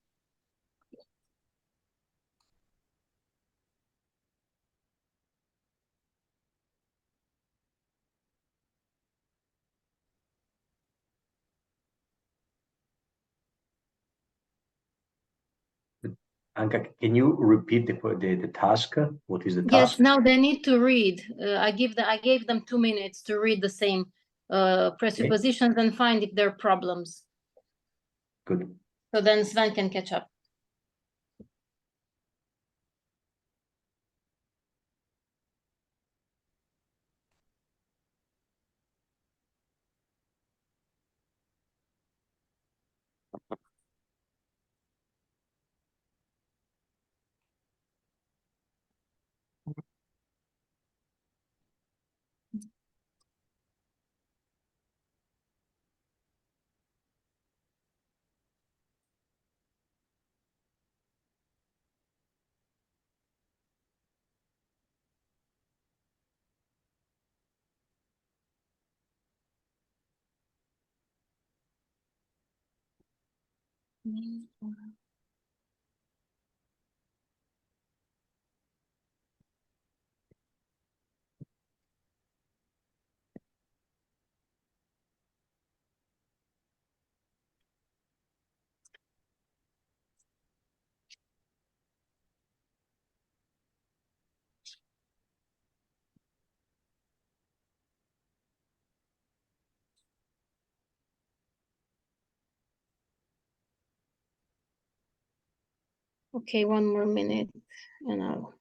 Anka, can you repeat the task? What is the task? Yes, now they need to read. I gave them 2 minutes to read the same presuppositions and find if there are problems. Good. So then Sven can catch up. Okay, 1 more minute and I'll.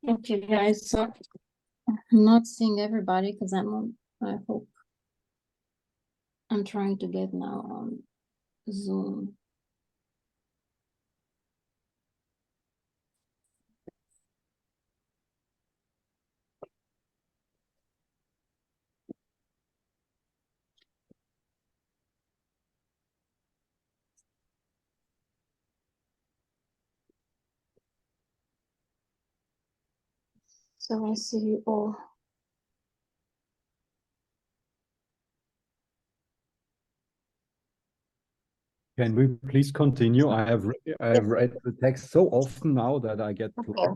Okay, guys, so I'm not seeing everybody because I hope I'm trying to get now on Zoom. So I see you all. Can we please continue? I have read the text so often now that I get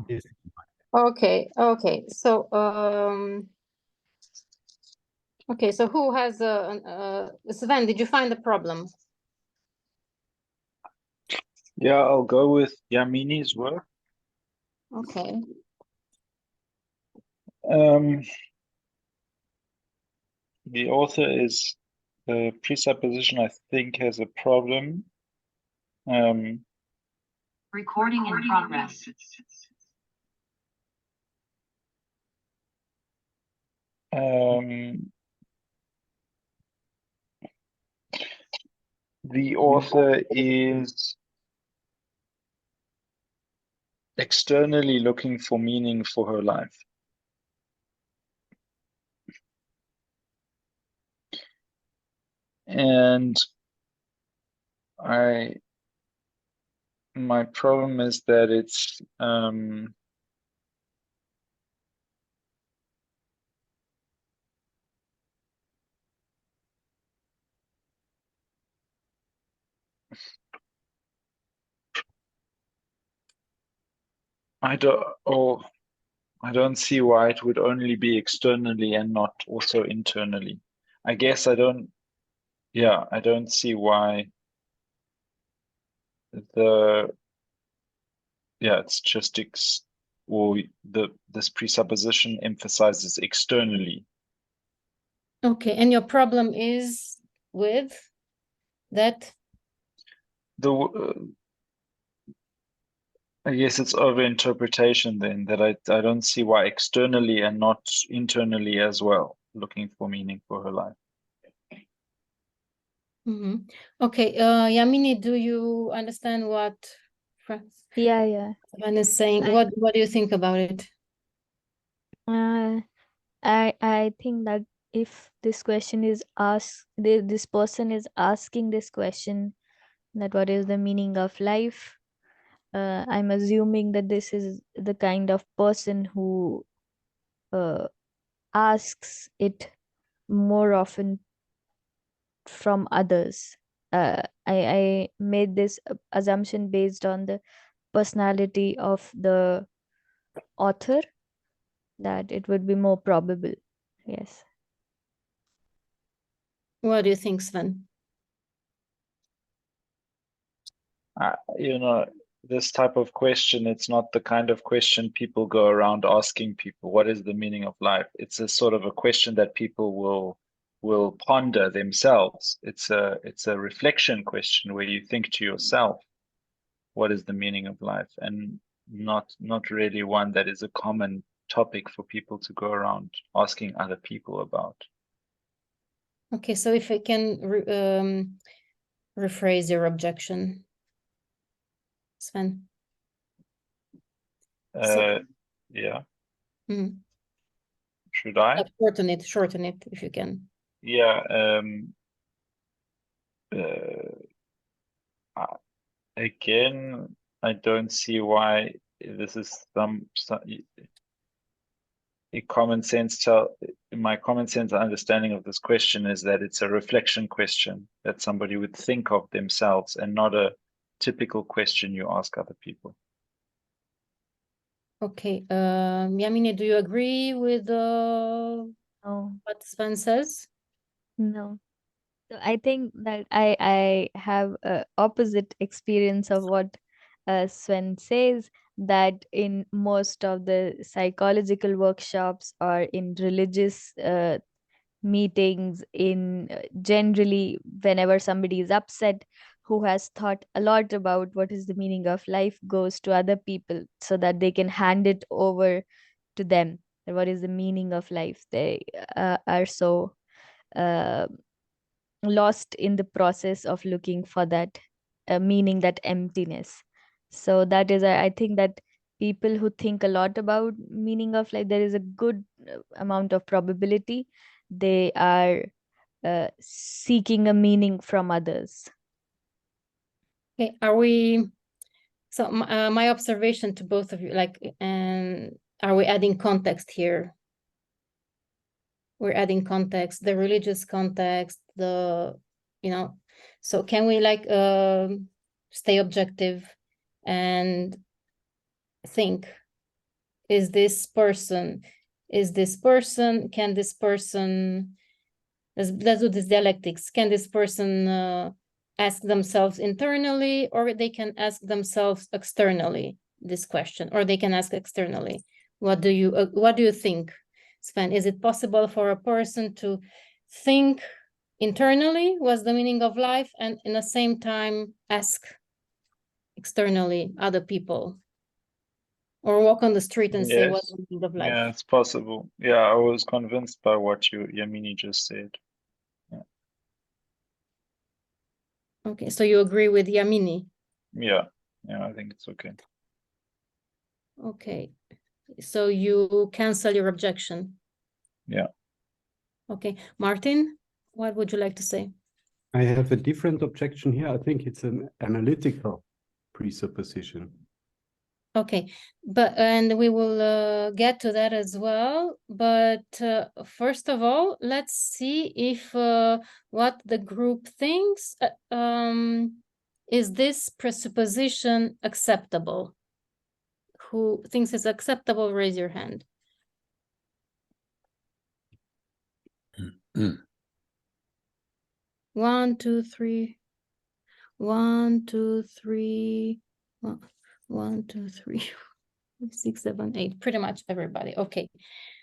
this. Okay. So okay, so who has Sven, did you find the problem? Yeah, I'll go with Yamini's work. Okay. The author is the presupposition, I think, has a problem. Recording in progress. The author is externally looking for meaning for her life. And my problem is that it's I don't see why it would only be externally and not also internally. I guess I don't see why it's just this presupposition emphasizes externally. Okay, and your problem is with that? I guess it's over-interpretation then, that I don't see why externally and not internally as well, looking for meaning for her life. Okay, Yamini, do you understand what Yeah. Sven is saying? What do you think about it? I think that if this question is asked, this person is asking this question, that what is the meaning of life? I'm assuming that this is the kind of person who asks it more often from others. I made this assumption based on the personality of the author, that it would be more probable. Yes. What do you think, Sven? You know, this type of question, it's not the kind of question people go around asking people, what is the meaning of life? It's a sort of a question that people will ponder themselves. It's a reflection question where you think to yourself, what is the meaning of life? And not really one that is a common topic for people to go around asking other people about. Okay, so if I can rephrase your objection, Sven. Yeah. Mm. Should I? Shorten it if you can. Yeah. Again, I don't see why this is a common sense. My common sense understanding of this question is that it's a reflection question that somebody would think of themselves, and not a typical question you ask other people. Okay, Yamini, do you agree with No. what Sven says? No. So I think that I have a opposite experience of what Sven says, that in most of the psychological workshops or in religious meetings, in generally whenever somebody is upset who has thought a lot about what is the meaning of life, goes to other people so that they can hand it over to them. What is the meaning of life? They are so lost in the process of looking for that meaning, that emptiness. So that is, I think that people who think a lot about meaning of life, there is a good amount of probability they are seeking a meaning from others. Okay, are we, so my observation to both of you, like, and are we adding context here? We're adding context, the religious context, so can we like stay objective and think, can this person, let's do this dialectics, can this person ask themselves internally, or they can ask themselves externally this question, or they can ask externally? What do you think, Sven? Is it possible for a person to think internally what's the meaning of life, and in the same time ask externally other people, or walk on the street and say what's the meaning of life? Yeah, it's possible. Yeah, I was convinced by what Yamini just said. Yeah. Okay, so you agree with Yamini? Yeah, I think it's okay. Okay, so you cancel your objection? Yeah. Okay, Martin, what would you like to say? I have a different objection here. I think it's an analytical presupposition. Okay, and we will get to that as well. But first of all, let's see if what the group thinks. Is this presupposition acceptable? Who thinks it's acceptable, raise your hand. One, two, three. 1, 2, 3. 1, 2, 3, 6, 7, 8. Pretty much everybody. Okay.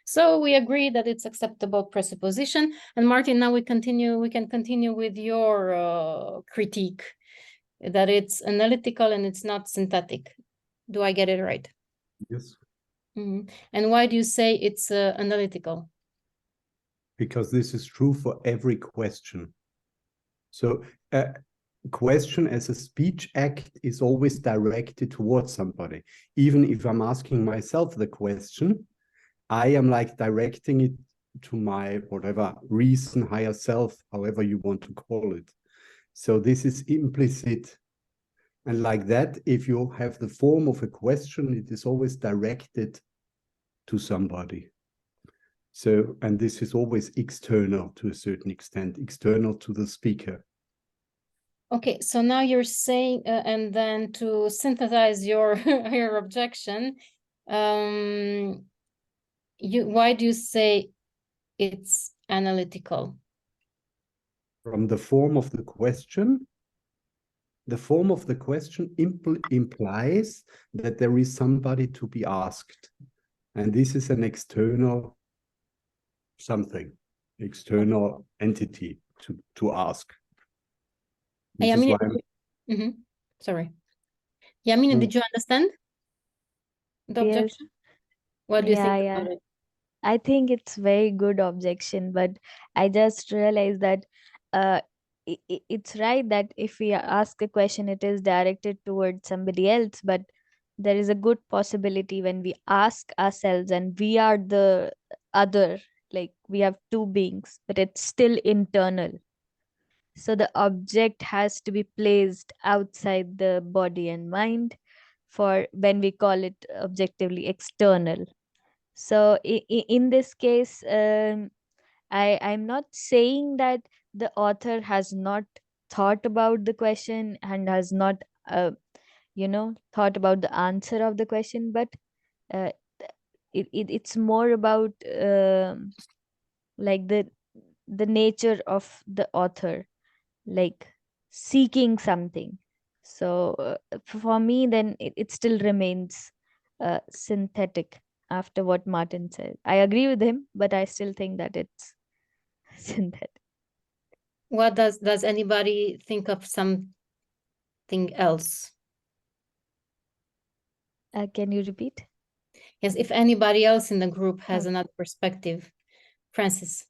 So we agree that it's acceptable presupposition. And Martin, now we can continue with your critique that it's analytical and it's not synthetic. Do I get it right? Yes. Mm-hmm. And why do you say it's analytical? Because this is true for every question. So question as a speech act is always directed towards somebody. Even if I'm asking myself the question, I am like directing it to my whatever reason, higher self, however you want to call it. So this is implicit. And like that, if you have the form of a question, it is always directed to somebody. So, and this is always external to a certain extent, external to the speaker. Okay, so now you're saying, and then to synthesize your your objection, Why do you say it's analytical? From the form of the question. The form of the question implies that there is somebody to be asked. And this is an external something, external entity to ask. This is why Sorry. Yamini, did you understand the Yes. objection? What do you think Yeah. about it? I think it's very good objection, but I just realized that it's right that if we ask a question, it is directed towards somebody else, but there is a good possibility when we ask ourselves and we are the other, like we have two beings, but it's still internal. So the object has to be placed outside the body and mind for when we call it objectively external. So in this case, I'm not saying that the author has not thought about the question and has not, thought about the answer of the question, but it's more about like the nature of the author, like seeking something. So for me, then it still remains synthetic after what Martin said. I agree with him, but I still think that it's synthetic. What does anybody think of something else? Can you repeat? Yes, if anybody else in the group has another perspective. Francis.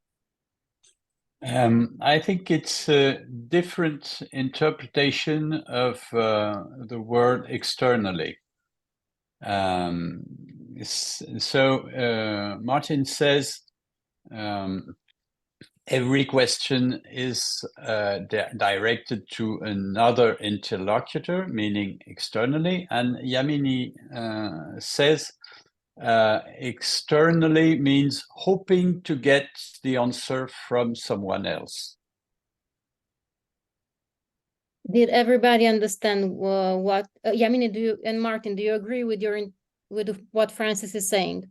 I think it's a different interpretation of the word externally. Martin says every question is directed to another interlocutor, meaning externally, and Yamini says externally means hoping to get the answer from someone else. Did everybody understand what Yamini, and Martin, do you agree with what Francis is saying?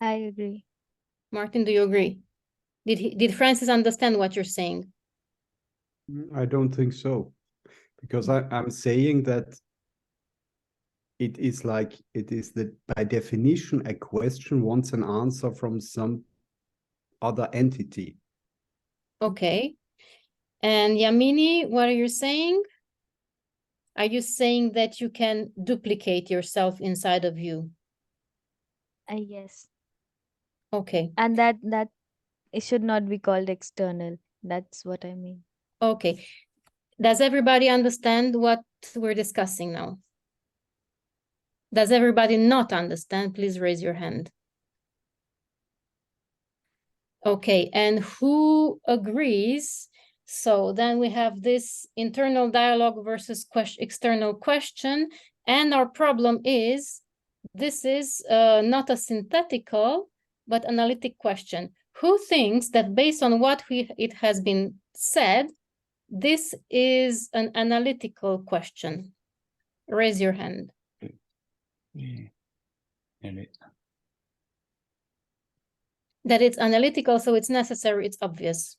I agree. Martin, do you agree? Did Francis understand what you're saying? I don't think so, because I'm saying that it is by definition a question wants an answer from some other entity. Okay. And Yamini, what are you saying? Are you saying that you can duplicate yourself inside of you? Yes. Okay. And that it should not be called external. That's what I mean. Okay. Does everybody understand what we're discussing now? Does everybody not understand? Please raise your hand. Okay, and who agrees? So then we have this internal dialogue versus external question. And our problem is, this is not a synthetical, but analytic question. Who thinks that based on what it has been said, this is an analytical question? Raise your hand. That it's analytical, so it's necessary, it's obvious.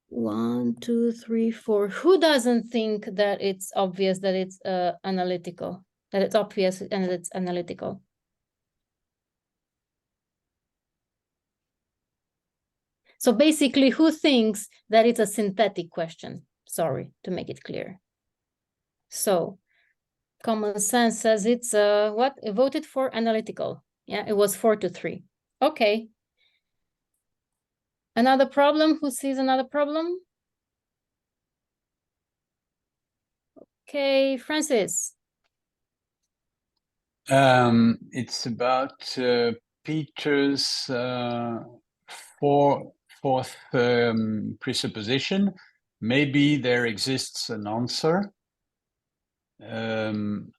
One, two, three, four. Who doesn't think that it's obvious that it's analytical, that it's obvious and it's analytical? So basically, who thinks that it's a synthetic question? Sorry, to make it clear. So common sense says it's what? It voted for analytical. Yeah, it was 4-3. Okay. Another problem? Who sees another problem? Okay, Francis. It's about Peter's fourth presupposition. Maybe there exists an answer. And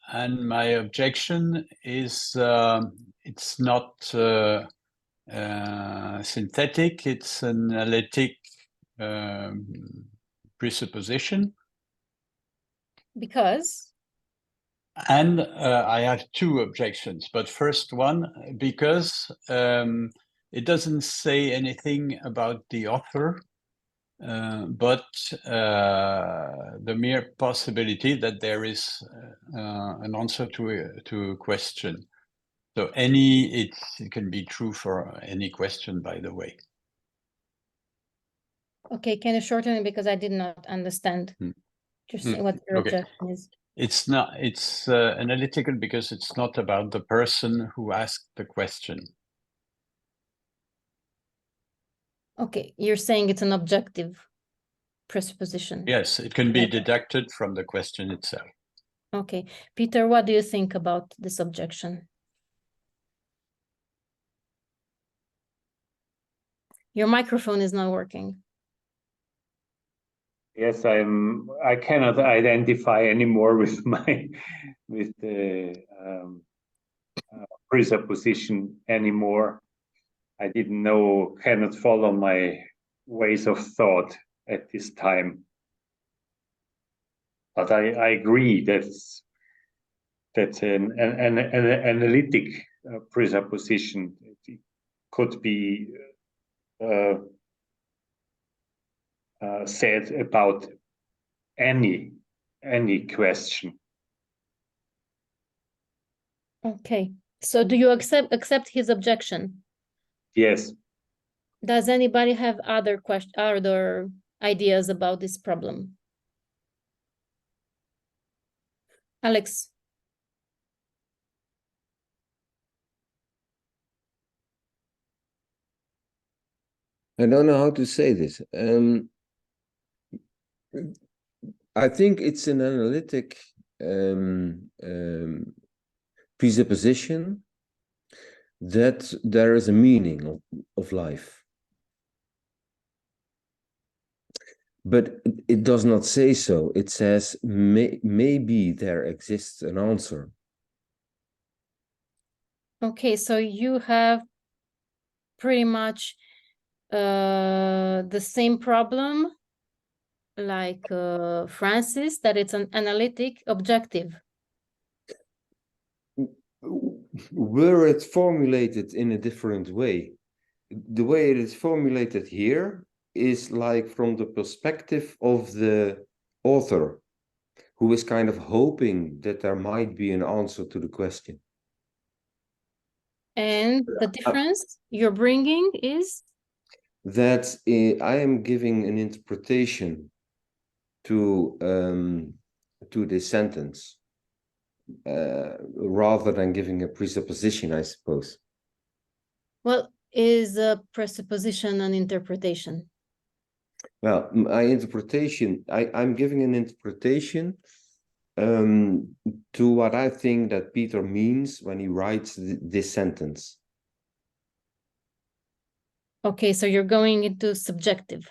my objection is it's not synthetic, it's analytic presupposition. Because? And I have two objections, but first one, because it doesn't say anything about the author, but the mere possibility that there is an answer to a question. So it can be true for any question, by the way. Okay, can you shorten it because I did not understand just what your objection is? It's not. It's analytical because it's not about the person who asked the question. Okay, you're saying it's an objective presupposition. Yes, it can be deducted from the question itself. Okay, Peter, what do you think about this objection? Your microphone is not working. Yes, I cannot identify anymore with the presupposition anymore. I cannot follow my ways of thought at this time. But I agree that an analytic presupposition could be said about any question. Okay, so do you accept his objection? Yes. Does anybody have other ideas about this problem? Alex. I don't know how to say this. I think it's an analytic presupposition that there is a meaning of life. But it does not say so. It says maybe there exists an answer. Okay, so you have pretty much the same problem like Francis, that it's an analytic objective. Were it formulated in a different way, the way it is formulated here is like from the perspective of the author, who is kind of hoping that there might be an answer to the question. And the difference you're bringing is? That I am giving an interpretation to this sentence, rather than giving a presupposition, I suppose. Well, is a presupposition an interpretation? Well, my interpretation, I'm giving an interpretation to what I think that Peter means when he writes this sentence. Okay, so you're going into subjective.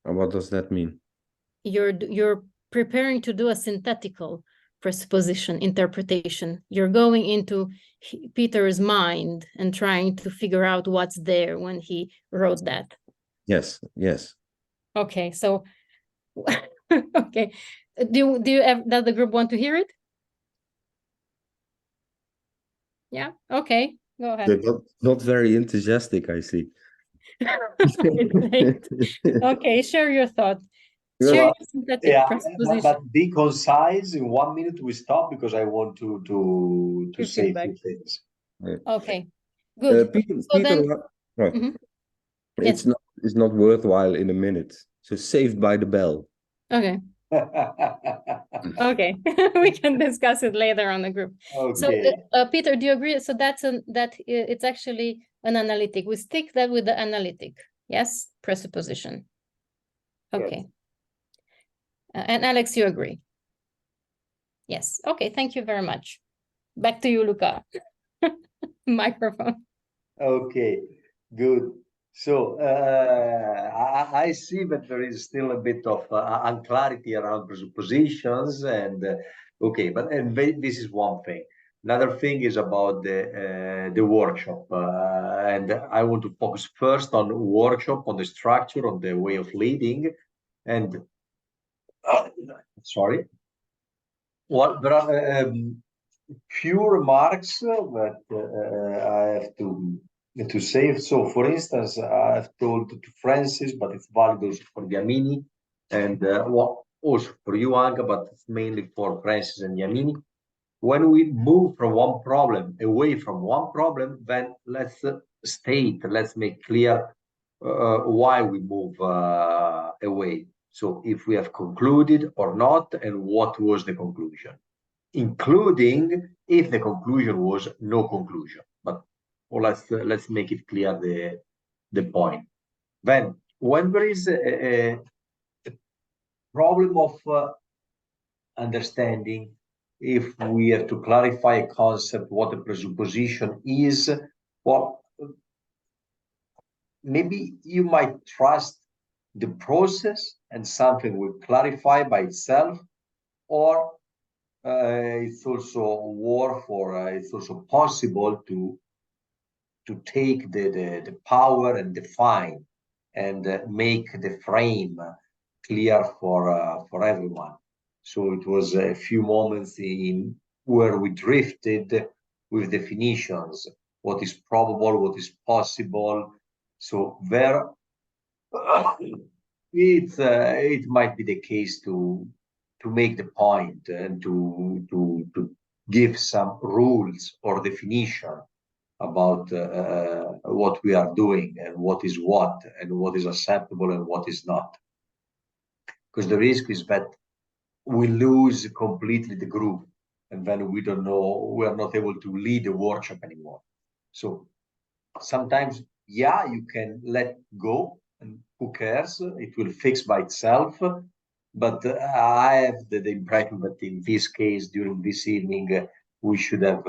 And what does that mean? You're preparing to do a synthetical presupposition interpretation. You're going into Peter's mind and trying to figure out what's there when he wrote that. Yes, yes. Okay, so okay. Does the group want to hear it? Yeah, okay, go ahead. They're not very enthusiastic, I see. Okay, share your thought. Well, Share your synthetic presupposition. but be concise. In 1 minute we stop because I want to say a few things. Okay, good. Peter, So then, right. Yes. It's not worthwhile in a minute. So saved by the bell. Okay. Okay, we can discuss it later on the group. Okay. So, Peter, do you agree? So it's actually an analytic. We stick that with the analytic. Yes, presupposition. Okay. Yes. And Alex, you agree? Yes. Okay. Thank you very much. Back to you, Luca. Microphone. Okay. Good. So I see that there is still a bit of unclarity around presuppositions, and okay, but this is one thing. Another thing is about the workshop, and I want to focus first on workshop, on the structure, on the way of leading, and sorry. Well, there are few remarks that I have to say. So, for instance, I have told to Francis, but it's valid also for Yamini, and also for you, Anka, but it's mainly for Francis and Yamini. When we move from one problem, away from one problem, then let's make clear why we move away. So if we have concluded or not, and what was the conclusion, including if the conclusion was no conclusion. But let's make it clear the point. Then when there is a problem of understanding, if we have to clarify a concept, what a presupposition is, well, maybe you might trust the process and something will clarify by itself, or it's also it's also possible to take the power and define and make the frame clear for everyone. So it was a few moments in where we drifted with definitions, what is probable, what is possible. So there, it might be the case to make the point and to give some rules or definition about what we are doing and what is acceptable and what is not. Because the risk is that we lose completely the group, and then we don't know, we are not able to lead the workshop anymore. So sometimes, yeah, you can let go, and who cares? It will fix by itself. But I have the impression that in this case, during this evening, we should have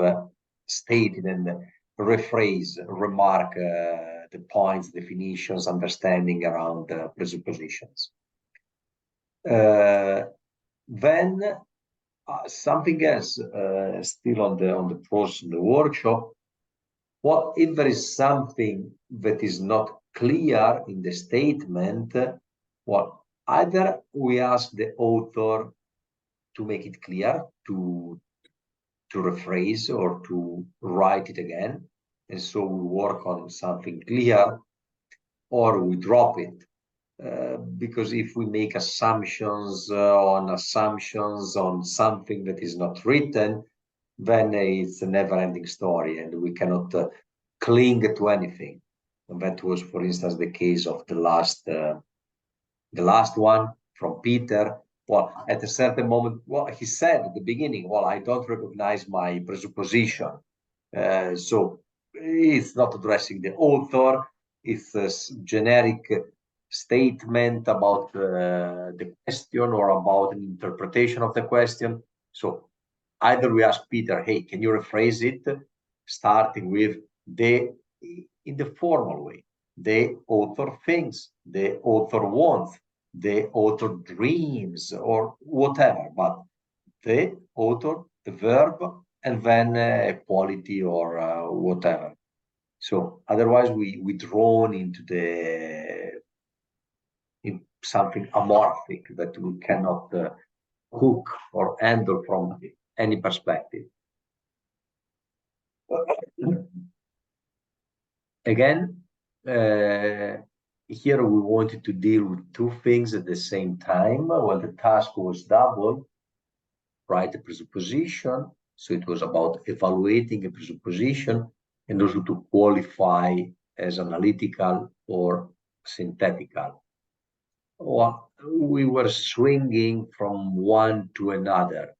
stated and remark the points, definitions, understanding around presuppositions. Then something else, still on the process of the workshop. Well, if there is something that is not clear in the statement, well, either we ask the author to make it clear, to rephrase or to write it again, and so we work on something clear, or we drop it. Because if we make assumptions on something that is not written, then it's a never-ending story, and we cannot cling to anything. And that was, for instance, the case of the last one from Peter. Well, at a certain moment, well, he said at the beginning, well, I don't recognize my presupposition. So it's not addressing the author. It's a generic statement about the question or about an interpretation of the question. So either we ask Peter, hey, can you rephrase it, starting with in the formal way. The author thinks, the author wants, the author dreams, or whatever, but the author, the verb, and then a quality or whatever. So otherwise we drawn into something amorphic that we cannot cook or handle from any perspective. Again, here we wanted to deal with two things at the same time. Well, the task was double, write a presupposition. So it was about evaluating a presupposition and also to qualify as analytical or synthetical. Well, we were swinging from one to another.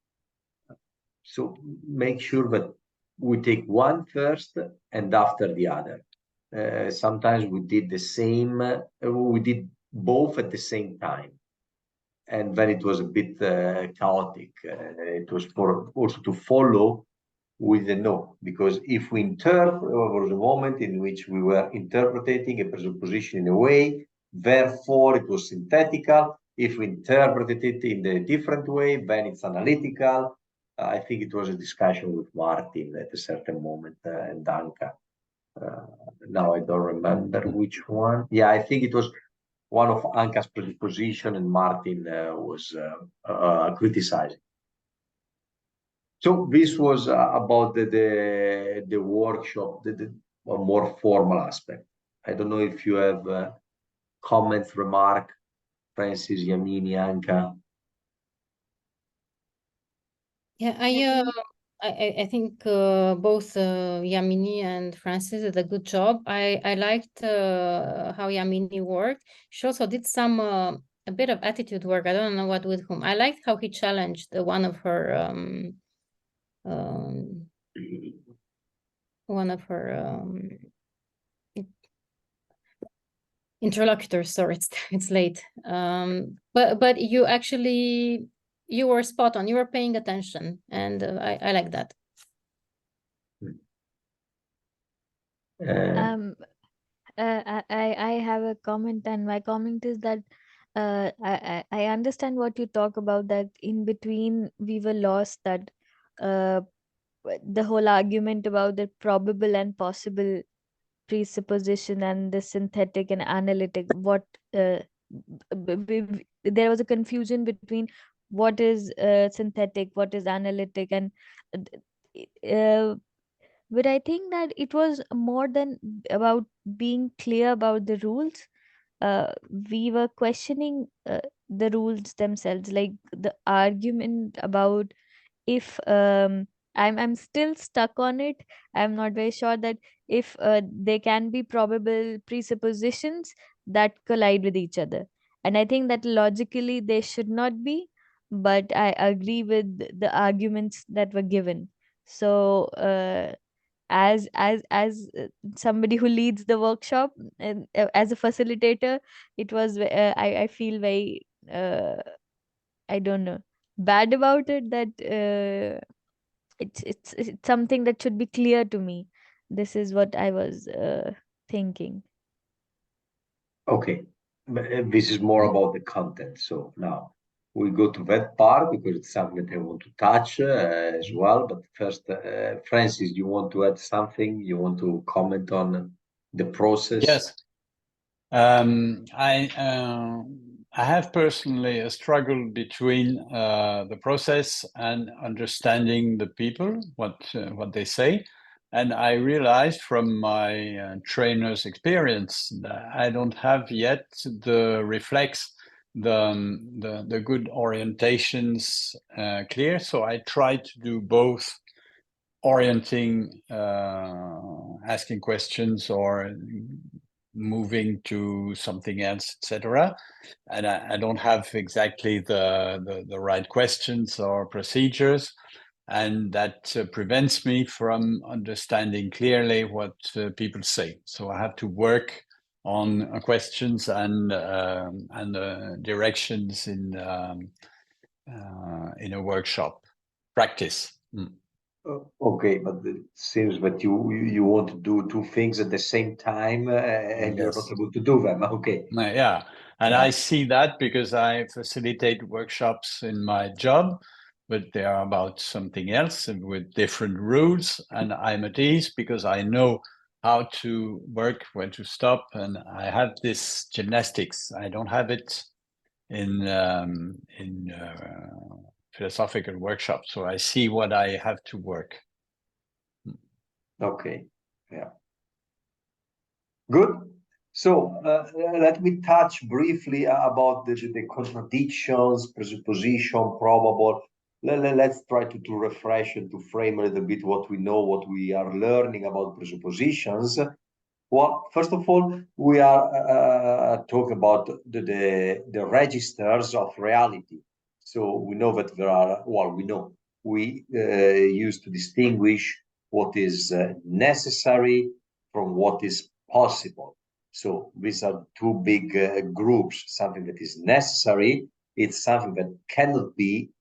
So make sure that we take one first and after the other. Sometimes we did the same, we did both at the same time. And then it was a bit chaotic. It was also to follow with the no, because if we there was a moment in which we were interpreting a presupposition in a way, therefore it was synthetical. If we interpreted it in a different way, then it's analytical. I think it was a discussion with Martin at a certain moment and Anka. Now I don't remember which one. Yeah, I think it was one of Anka's presupposition, and Martin was criticizing. So this was about the workshop, the more formal aspect. I don't know if you have comments, remark, Francis, Yamini, Anka. Yeah, I think both Yamini and Francis did a good job. I liked how Yamini worked. She also did some a bit of attitude work. I don't know what with whom. I liked how he challenged one of her interlocutors. Sorry, it's late. But you were spot on. You were paying attention, and I like that. I have a comment, and my comment is that I understand what you talk about, that in between we were lost, that the whole argument about the probable and possible presupposition and the synthetic and analytic, what there was a confusion between what is synthetic, what is analytic, and but I think that it was more than about being clear about the rules. We were questioning the rules themselves, like the argument about if I'm still stuck on it. I'm not very sure that if there can be probable presuppositions that collide with each other, and I think that logically they should not be, but I agree with the arguments that were given. So as somebody who leads the workshop and as a facilitator, it was I feel very I don't know, bad about it, that it's something that should be clear to me. This is what I was thinking. Okay, this is more about the content. So now we go to that part because it's something that I want to touch as well. But first, Francis, you want to add something? You want to comment on the process? Yes. I have personally a struggle between the process and understanding the people, what they say. And I realized from my trainer's experience that I don't have yet the reflex, the good orientations clear. So I try to do both, orienting, asking questions, or moving to something else, etc. And I don't have exactly the right questions or procedures. And that prevents me from understanding clearly what people say. So I have to work on questions and directions in a workshop practice. Okay, but it seems that you want to do two things at the same time, and you're not able to do them. Okay. Yeah, and I see that because I facilitate workshops in my job, but they are about something else and with different rules. And I'm at ease because I know how to work, when to stop, and I have this gymnastics. I don't have it in philosophical workshops, so I see what I have to work. Okay, yeah. Good. So let me touch briefly about the contradictions, presupposition, probable. Let's try to refresh and to frame a little bit what we know, what we are learning about presuppositions. Well, first of all, we are talking about the registers of reality. So we know that there are, well, we used to distinguish what is necessary from what is possible. So these are two big groups. Something that is necessary, it's something that cannot be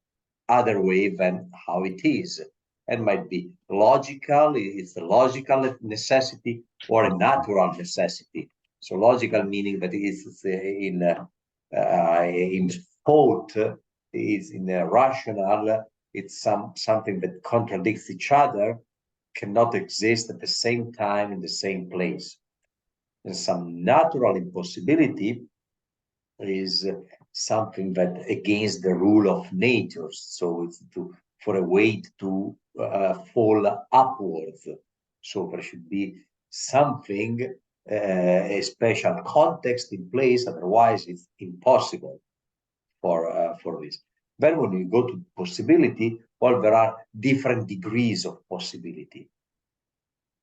other way than how it is, and might be logical. It's a logical necessity or a natural necessity. So logical meaning that it's in thought, is in a rational, it's something that contradicts each other, cannot exist at the same time in the same place. And some natural impossibility is something that against the rule of nature. So it's for a weight to fall upwards. So there should be something, a special context in place, otherwise it's impossible for this. Then when you go to possibility, well, there are different degrees of possibility.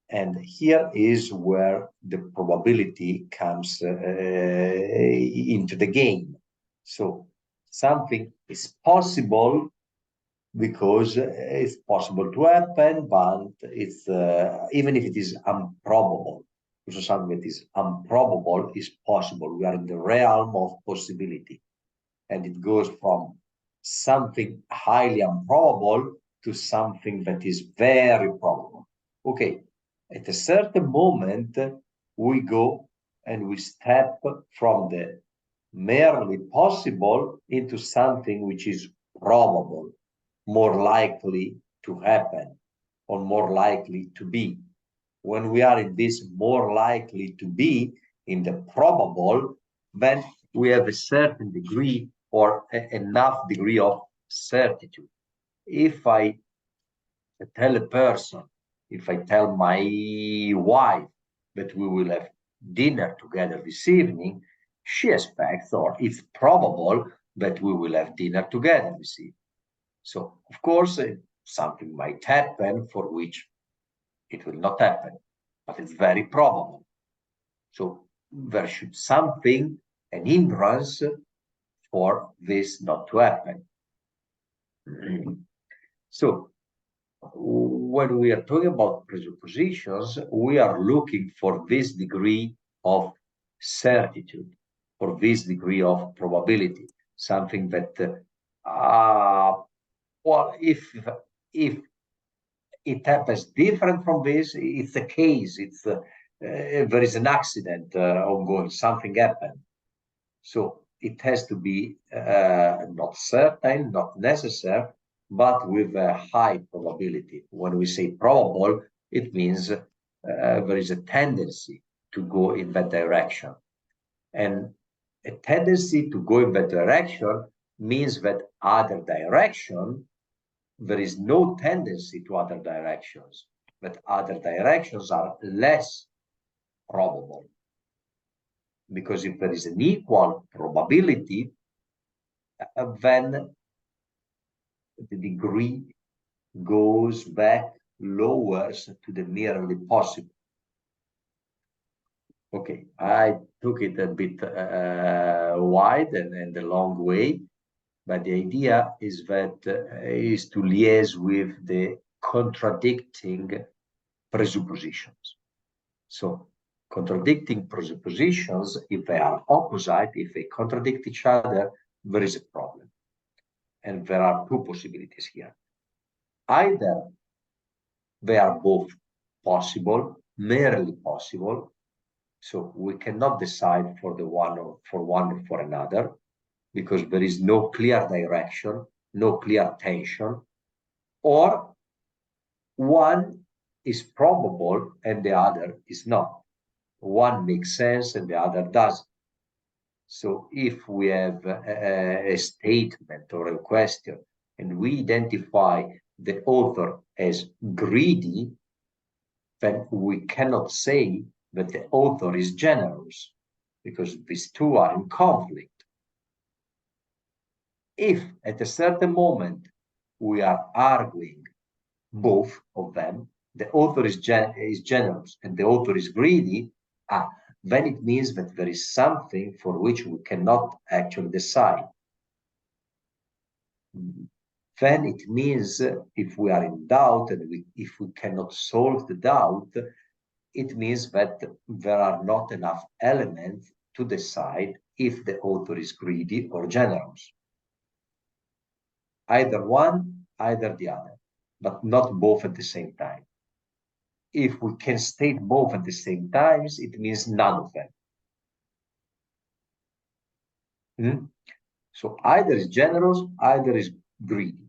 And here is where the probability comes into the game. So something is possible because it's possible to happen, but it's even if it is improbable. So something that is improbable is possible. We are in the realm of possibility. And it goes from something highly improbable to something that is very probable. Okay, at a certain moment, we go and we step from the merely possible into something which is probable, more likely to happen, or more likely to be. When we are in this more likely to be, in the probable, then we have a certain degree or enough degree of certitude. If I tell a person, if I tell my wife that we will have dinner together this evening, she expects, or it's probable that we will have dinner together this evening. So, of course, something might happen for which it will not happen, but it's very probable. So there should something, an hindrance for this not to happen. So when we are talking about presuppositions, we are looking for this degree of certitude, for this degree of probability, something that, well, if it happens different from this, it's a case, it's there is an accident ongoing, something happened. So it has to be not certain, not necessary, but with a high probability. When we say probable, it means there is a tendency to go in that direction. And a tendency to go in that direction means that other direction, there is no tendency to other directions, but other directions are less probable. Because if there is an equal probability, then the degree goes back, lowers to the merely possible. Okay, I took it a bit wide and a long way, but the idea is that is to liaise with the contradicting presuppositions. So contradicting presuppositions, if they are opposite, if they contradict each other, there is a problem. And there are two possibilities here. Either they are both possible, merely possible, so we cannot decide for the one or for another, because there is no clear direction, no clear tension, or one is probable and the other is not. One makes sense and the other doesn't. So if we have a statement or a question and we identify the author as greedy, then we cannot say that the author is generous, because these two are in conflict. If at a certain moment we are arguing both of them, the author is generous and the author is greedy, then it means that there is something for which we cannot actually decide. Then it means if we are in doubt and if we cannot solve the doubt, it means that there are not enough elements to decide if the author is greedy or generous. Either one, either the other, but not both at the same time. If we can state both at the same times, it means none of them. So either is generous, either is greedy.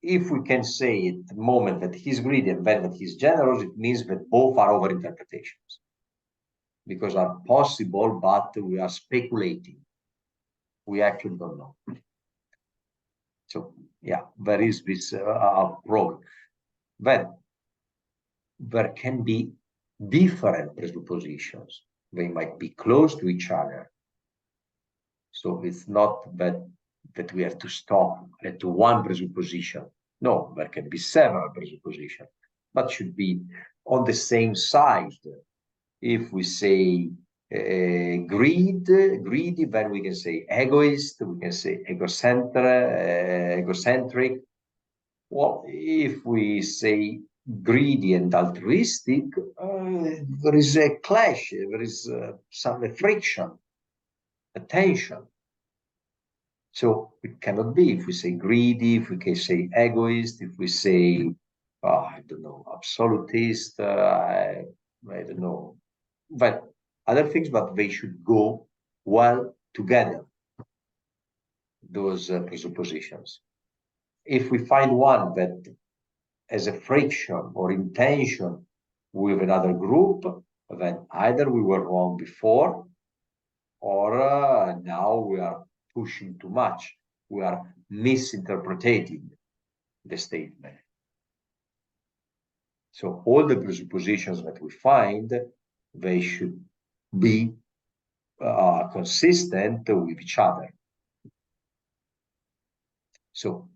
if we can say at the moment that he's greedy and then that he's generous, it means that both are over interpretations, because are possible, but we are speculating. We actually don't know. So yeah, there is this problem. Then there can be different presuppositions. They might be close to each other. So it's not that we have to stop at one presupposition. No, there can be several presuppositions, but should be on the same side. If we say greedy, then we can say egoist, we can say egocentric. Well, if we say greedy and altruistic, there is a clash, there is some friction, a tension. So it cannot be if we say greedy, if we can say egoist, if we say, I don't know, absolutist, I don't know, but other things, but they should go well together, those presuppositions. If we find one that has a friction or intention with another group, then either we were wrong before, or now we are pushing too much. We are misinterpreting the statement. So all the presuppositions that we find, they should be consistent with each other. So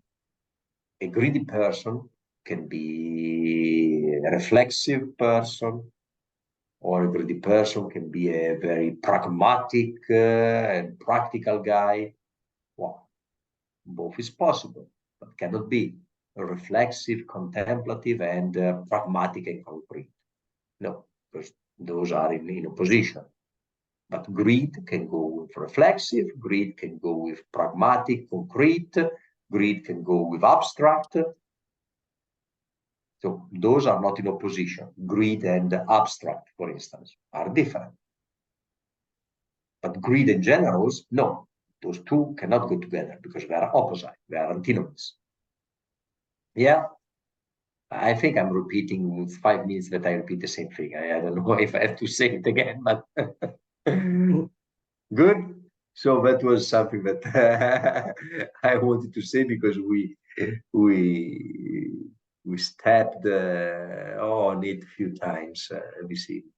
a greedy person can be a reflexive person, or a greedy person can be a very pragmatic and practical guy. Well, both is possible, but cannot be a reflexive, contemplative, and pragmatic and concrete. No, because those are in opposition. But greed can go with reflexive, greed can go with pragmatic, concrete, greed can go with abstract. So those are not in opposition. Greed and abstract, for instance, are different. But greed and generous, no. Those two cannot go together because they are opposite, they are antinomies. Yeah, I think I'm repeating 5 minutes that I repeat the same thing. I don't know if I have to say it again, but good. So that was something that I wanted to say, because we stepped on it a few times this evening.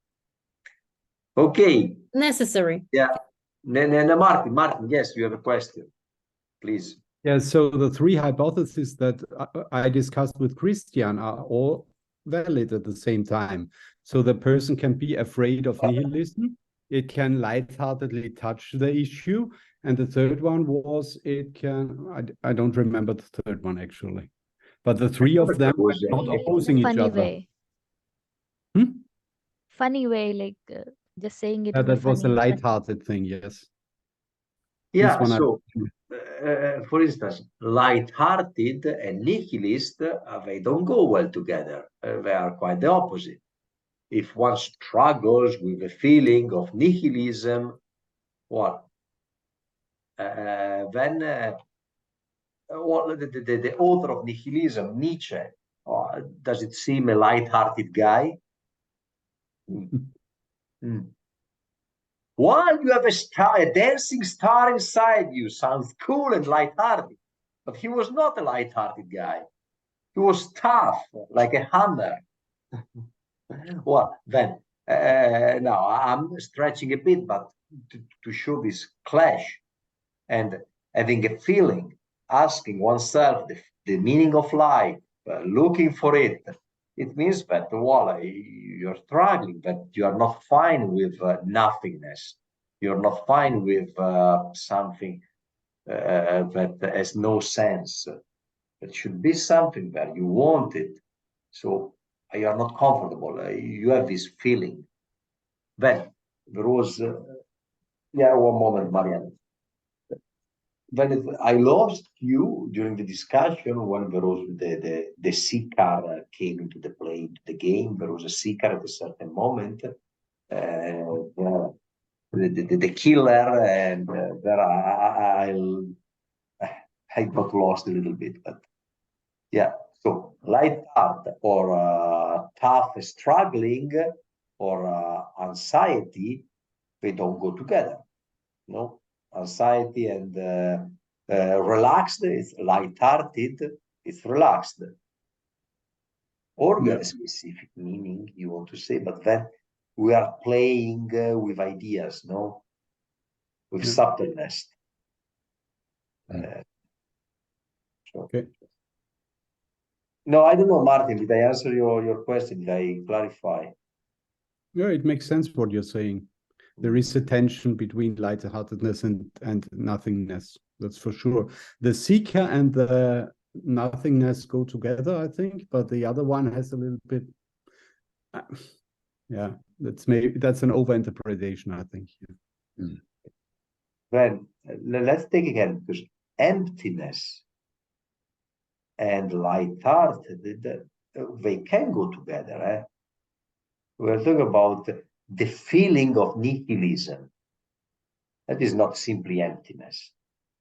Okay. Necessary. Yeah. Martin, yes, you have a question, please. Yeah, so the three hypotheses that I discussed with Christian are all valid at the same time. So the person can be afraid of nihilism, it can lightheartedly touch the issue, and the third one was it can, I don't remember the third one actually, but the three of them were not opposing each other. Way. Funny way, like just saying it. That was a lighthearted thing, yes. Yeah, so for instance, light-hearted and nihilist, they don't go well together. They are quite the opposite. If one struggles with a feeling of nihilism, well, then the author of nihilism, Nietzsche, does it seem a light-hearted guy? While you have a dancing star inside you, sounds cool and light-hearted, but he was not a light-hearted guy. He was tough, like a hammer. Well, then, now I'm stretching a bit, but to show this clash and having a feeling, asking oneself the meaning of life, looking for it, it means that, well, you're struggling, that you are not fine with nothingness. You're not fine with something that has no sense. It should be something that you want it. So you are not comfortable. You have this feeling. Then there was, one moment, Marianne. Then I lost you during the discussion when there was the sea car came into the play, into the game. There was a sea car at a certain moment. The killer, and there I got lost a little bit, but Yeah. So light heart or tough struggling or anxiety, they don't go together. No, anxiety and relaxed is light-hearted, it's relaxed. Or we have a specific meaning you want to say, but then we are playing with ideas, no? With subtleness. Okay. No, I don't know, Martin, did I answer your question? Did I clarify? Yeah, it makes sense what you're saying. There is a tension between lightheartedness and nothingness. That's for sure. The seeker and the nothingness go together, I think, but the other one has a little bit. Yeah, that's an overinterpretation, I think. Yeah. Then let's take again, because emptiness and light-hearted, they can go together. Eh? We're talking about the feeling of nihilism. That is not simply emptiness.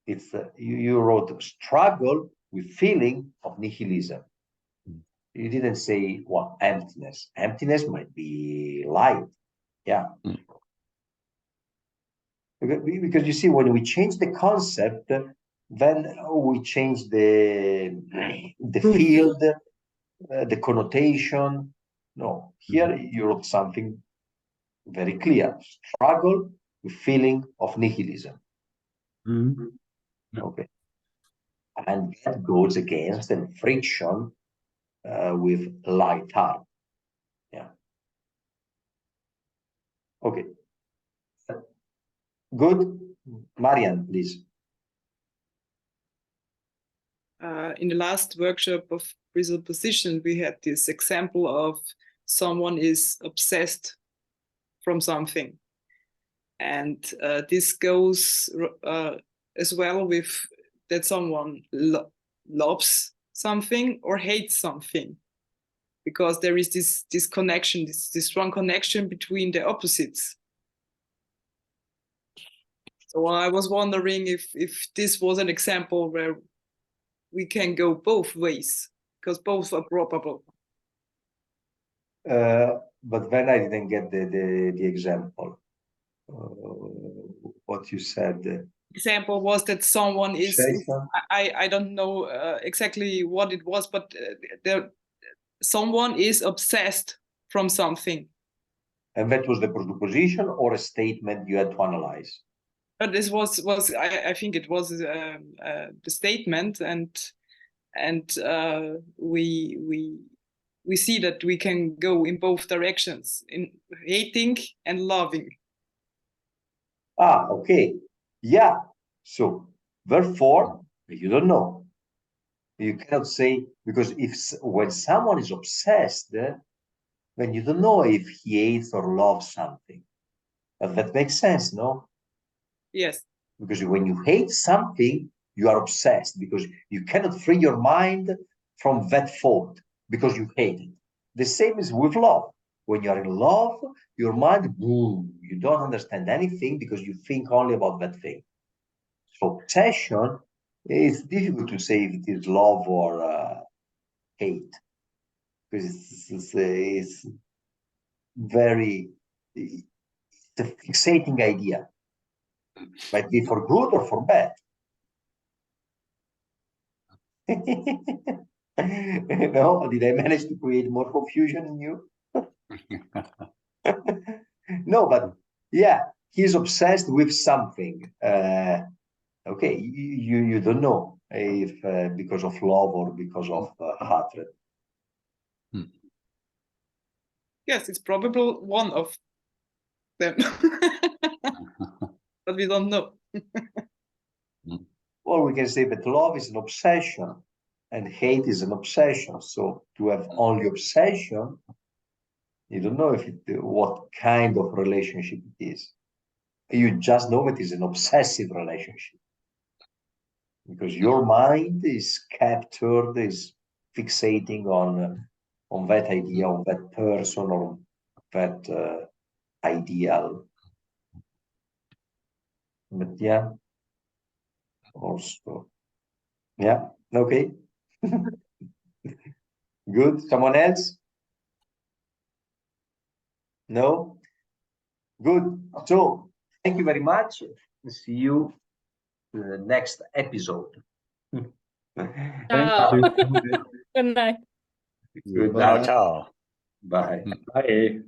It's you wrote struggle with feeling of nihilism. You didn't say what emptiness. Emptiness might be light. Yeah. Because you see, when we change the concept, then we change the field, the connotation. No, here you wrote something very clear. Struggle with feeling of nihilism. Okay. And that goes against the friction with light heart. Yeah. Okay. Good. Marian, please. In the last workshop of presupposition, we had this example of someone is obsessed from something. And this goes as well with that someone loves something or hates something, because there is this connection, this strong connection between the opposites. So I was wondering if this was an example where we can go both ways, because both are probable. But then I didn't get the example. What you said. Example was that someone is I don't know exactly what it was, but someone is obsessed from something. And that was the presupposition or a statement you had to analyze? But this was I think it was the statement, and we see that we can go in both directions, in hating and loving. Ah, okay. Yeah. So therefore, you don't know. You cannot say, because when someone is obsessed, then you don't know if he hates or loves something. But that makes sense, no? Yes. Because when you hate something, you are obsessed, because you cannot free your mind from that thought because you hate it. The same is with love. When you are in love, your mind, boom, you don't understand anything because you think only about that thing. So obsession, it's difficult to say if it is love or hate, because it's very, it's a fixating idea. Might be for good or for bad. No, did I manage to create more confusion in you? No, but yeah, he's obsessed with something. Okay, you don't know if because of love or because of hatred. Yes, it's probably one of them, but we don't know. Or we can say that love is an obsession and hate is an obsession. So to have only obsession, you don't know what kind of relationship it is. You just know it is an obsessive relationship, because your mind is captured, is fixating on that idea, on that person, or that ideal. But yeah, also, yeah, okay. Good. Someone else? No? Good. So thank you very much. See you in the next episode. Ciao. Good night. Good Bye. night. Ciao. Bye. Bye.